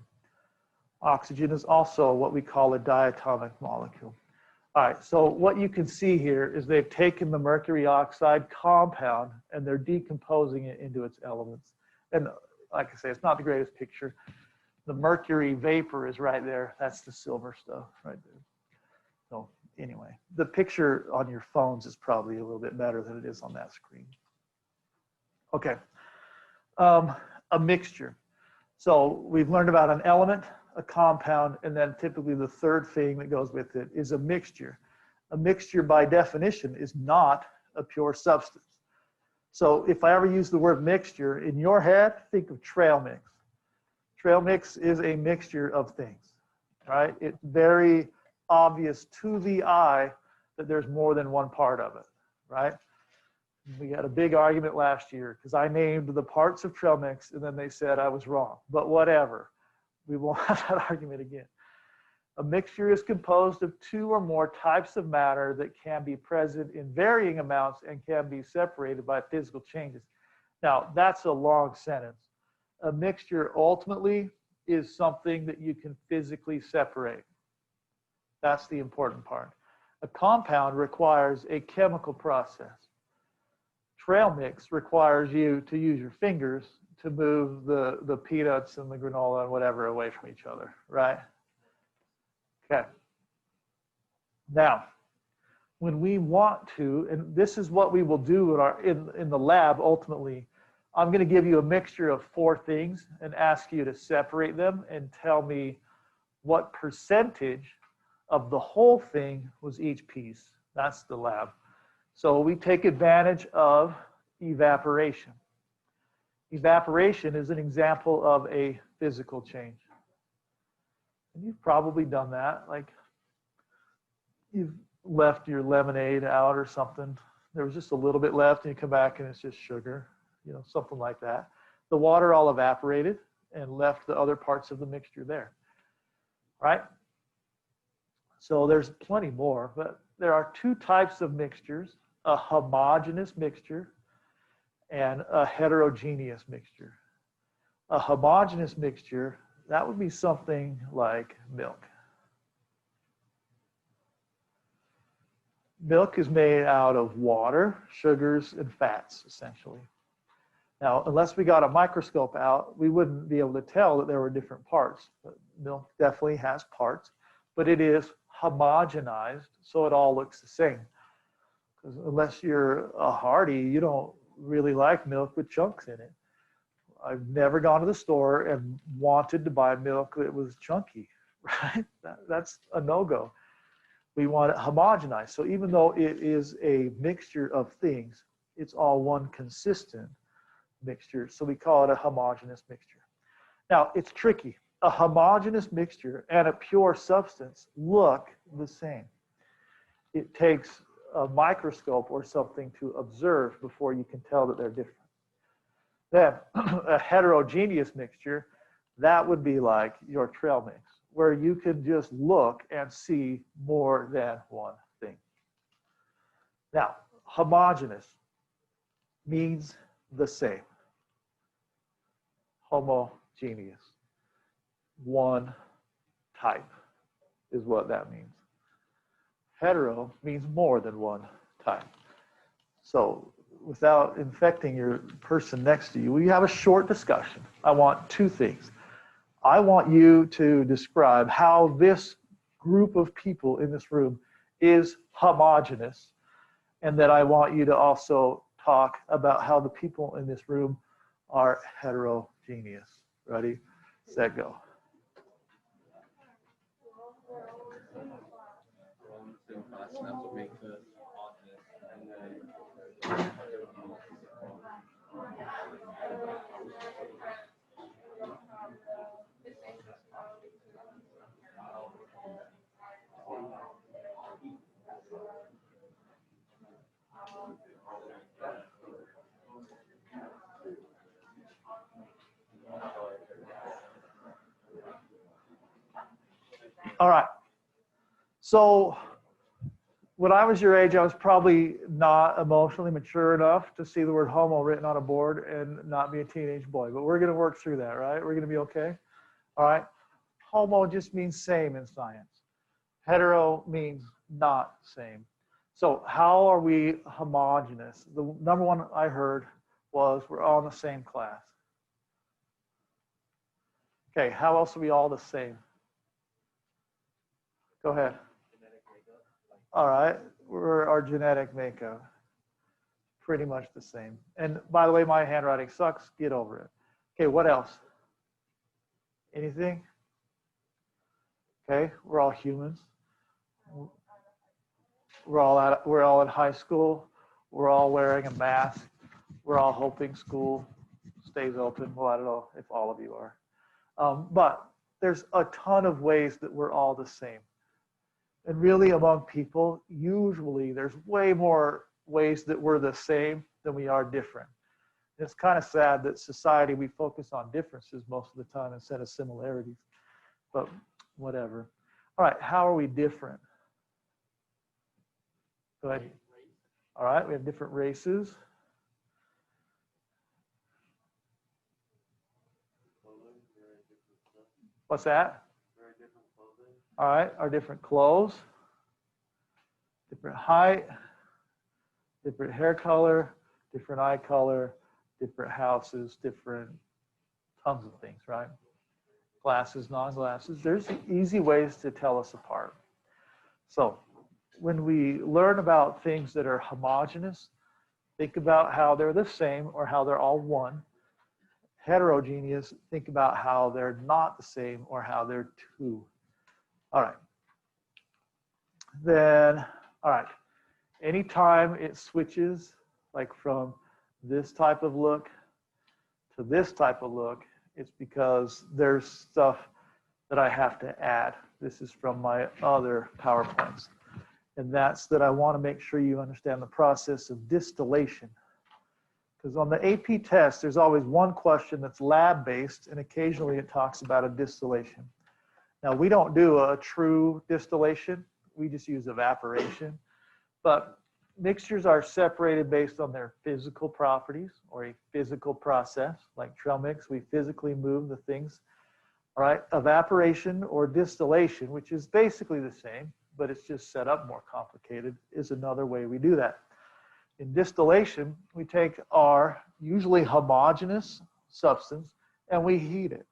Oxygen is also what we call a diatomic molecule. All right, so what you can see here is they've taken the mercury oxide compound and they're decomposing it into its elements. And like I say, it's not the greatest picture. The mercury vapor is right there. That's the silver stuff right there. So anyway, the picture on your phones is probably a little bit better than it is on that screen. Okay, a mixture. So we've learned about an element, a compound, and then typically the third thing that goes with it is a mixture. A mixture by definition is not a pure substance. So if I ever use the word mixture, in your head, think of trail mix. Trail mix is a mixture of things, right? It's very obvious to the eye that there's more than one part of it, right? We had a big argument last year because I named the parts of trail mix and then they said I was wrong, but whatever. We won't have that argument again. A mixture is composed of 2 or more types of matter that can be present in varying amounts and can be separated by physical changes. Now, that's a long sentence. A mixture ultimately is something that you can physically separate. That's the important part. A compound requires a chemical process. Trail mix requires you to use your fingers to move the peanuts and the granola and whatever away from each other, right? Okay. Now, when we want to, and this is what we will do in the lab ultimately, I'm going to give you a mixture of 4 things and ask you to separate them and tell me what percentage of the whole thing was each piece. That's the lab. So we take advantage of evaporation. Evaporation is an example of a physical change. And you've probably done that, like you've left your lemonade out or something. There was just a little bit left and you come back and it's just sugar, you know, something like that. The water all evaporated and left the other parts of the mixture there, right? So there's plenty more, but there are 2 types of mixtures, a homogeneous mixture and a heterogeneous mixture. A homogeneous mixture, that would be something like milk. Milk is made out of water, sugars, and fats, essentially. Now, unless we got a microscope out, we wouldn't be able to tell that there were different parts. But milk definitely has parts, but it is homogenized, so it all looks the same. Because unless you're a hardy, you don't really like milk with chunks in it. I've never gone to the store and wanted to buy milk that was chunky, right? That's a no-go. We want it homogenized. So even though it is a mixture of things, it's all one consistent mixture. So we call it a homogeneous mixture. Now, it's tricky. A homogeneous mixture and a pure substance look the same. It takes a microscope or something to observe before you can tell that they're different. Then a heterogeneous mixture, that would be like your trail mix, where you can just look and see more than one thing. Now, homogeneous means the same. Homogeneous, one type is what that means. Hetero means more than one type. So without infecting your person next to you, we have a short discussion. I want two things. I want you to describe how this group of people in this room is homogeneous, and that I want you to also talk about how the people in this room are heterogeneous. Ready, set, go. That's what makes it homogeneous. All right. So when I was your age, I was probably not emotionally mature enough to see the word homo written on a board and not be a teenage boy. But we're going to work through that, right? We're going to be okay? All right. Homo just means same in science. Hetero means not same. So how are we homogeneous? The number one I heard was we're all in the same class. Okay, how else are we all the same? Go ahead. All right, we're our genetic makeup. Pretty much the same. And by the way, my handwriting sucks. Get over it. Okay, what else? Anything? Okay, we're all humans. We're all in high school. We're all wearing a mask. We're all hoping school stays open. Well, I don't know if all of you are. But there's a ton of ways that we're all the same. And really among people, usually there's way more ways that we're the same than we are different. It's kind of sad that society, we focus on differences most of the time instead of similarities, but whatever. All right, how are we different? Go ahead. All right, we have different races. What's that? All right, our different clothes, different height, different hair color, different eye color, different houses, different tons of things, right? Glasses, non-glasses. There's easy ways to tell us apart. So when we learn about things that are homogeneous, think about how they're the same or how they're all one. Heterogeneous, think about how they're not the same or how they're two. All right. Then, all right. Anytime it switches, like from this type of look to this type of look, it's because there's stuff that I have to add. This is from my other PowerPoints. And that's that I want to make sure you understand the process of distillation. Because on the AP test, there's always one question that's lab-based, and occasionally it talks about a distillation. Now, we don't do a true distillation. We just use evaporation. But mixtures are separated based on their physical properties or a physical process. Like trail mix, we physically move the things. All right, evaporation or distillation, which is basically the same, but it's just set up more complicated, is another way we do that. In distillation, we take our usually homogeneous substance and we heat it.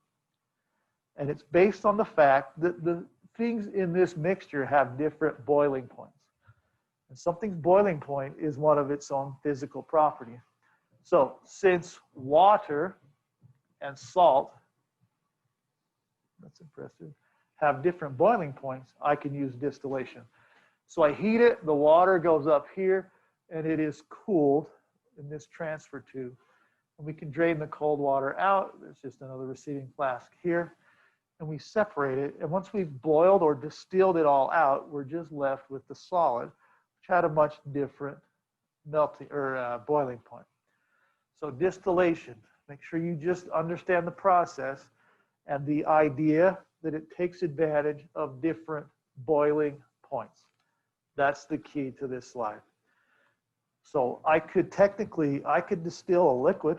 And it's based on the fact that the things in this mixture have different boiling points. And something's boiling point is one of its own physical properties. So since water and salt, that's impressive, have different boiling points, I can use distillation. So I heat it, the water goes up here, and it is cooled in this transfer tube. And we can drain the cold water out. There's just another receiving flask here. And we separate it. And once we've boiled or distilled it all out, we're just left with the solid, which had a much different melting or boiling point. So distillation, make sure you just understand the process and the idea that it takes advantage of different boiling points. That's the key to this slide. So I could distill a liquid.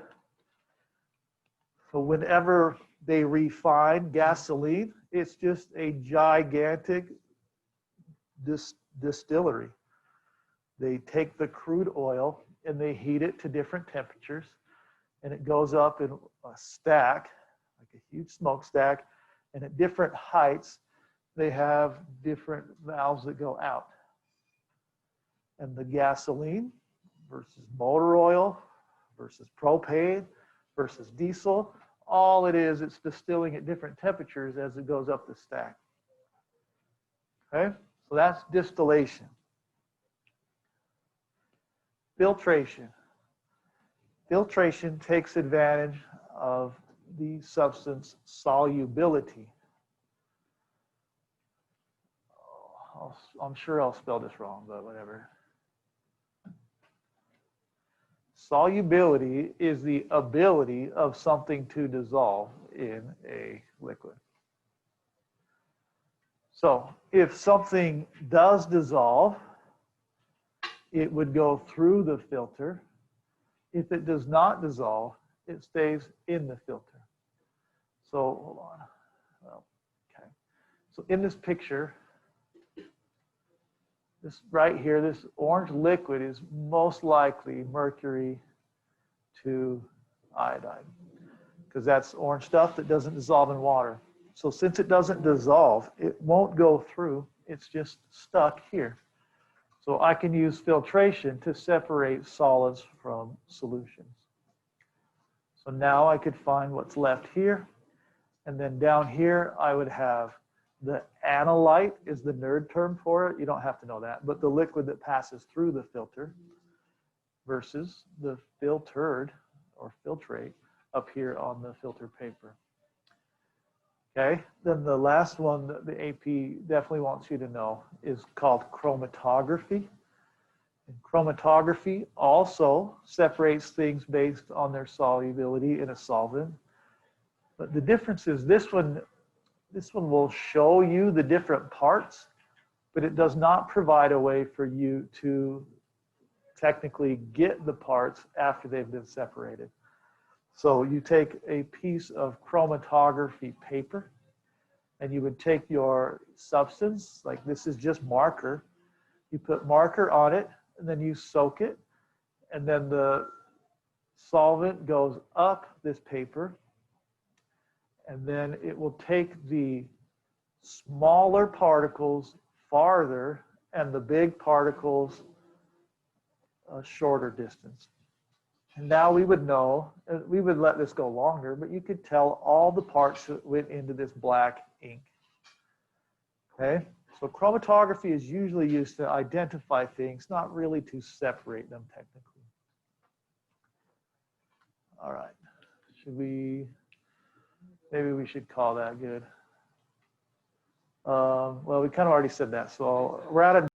So whenever they refine gasoline, it's just a gigantic distillery. They take the crude oil and they heat it to different temperatures, and it goes up in a stack, like a huge smokestack, and at different heights, they have different valves that go out. And the gasoline versus motor oil versus propane versus diesel, all it is, it's distilling at different temperatures as it goes up the stack. Okay, so that's distillation. Filtration. Filtration takes advantage of the substance solubility. I'm sure I'll spell this wrong, but whatever. Solubility is the ability of something to dissolve in a liquid. So if something does dissolve, it would go through the filter. If it does not dissolve, it stays in the filter. So hold on. Well, okay. So in this picture, this right here, this orange liquid is most likely mercury to iodide, because that's orange stuff that doesn't dissolve in water. So since it doesn't dissolve, it won't go through. It's just stuck here. So I can use filtration to separate solids from solutions. So now I could find what's left here. And then down here, I would have the analyte is the nerd term for it. You don't have to know that, but the liquid that passes through the filter versus the filtered or filtrate up here on the filter paper. Okay, then the last one that the AP definitely wants you to know is called chromatography. And chromatography also separates things based on their solubility in a solvent. But the difference is this one will show you the different parts, but it does not provide a way for you to technically get the parts after they've been separated. So you take a piece of chromatography paper, and you would take your substance, like this is just marker. You put marker on it, and then you soak it, and then the solvent goes up this paper, and then it will take the smaller particles farther and the big particles a shorter distance. And now we would know, we would let this go longer, but you could tell all the parts that went into this black ink. Okay, so chromatography is usually used to identify things, not really to separate them technically. All right, maybe we should call that good. Well, we kind of already said that, so we're out of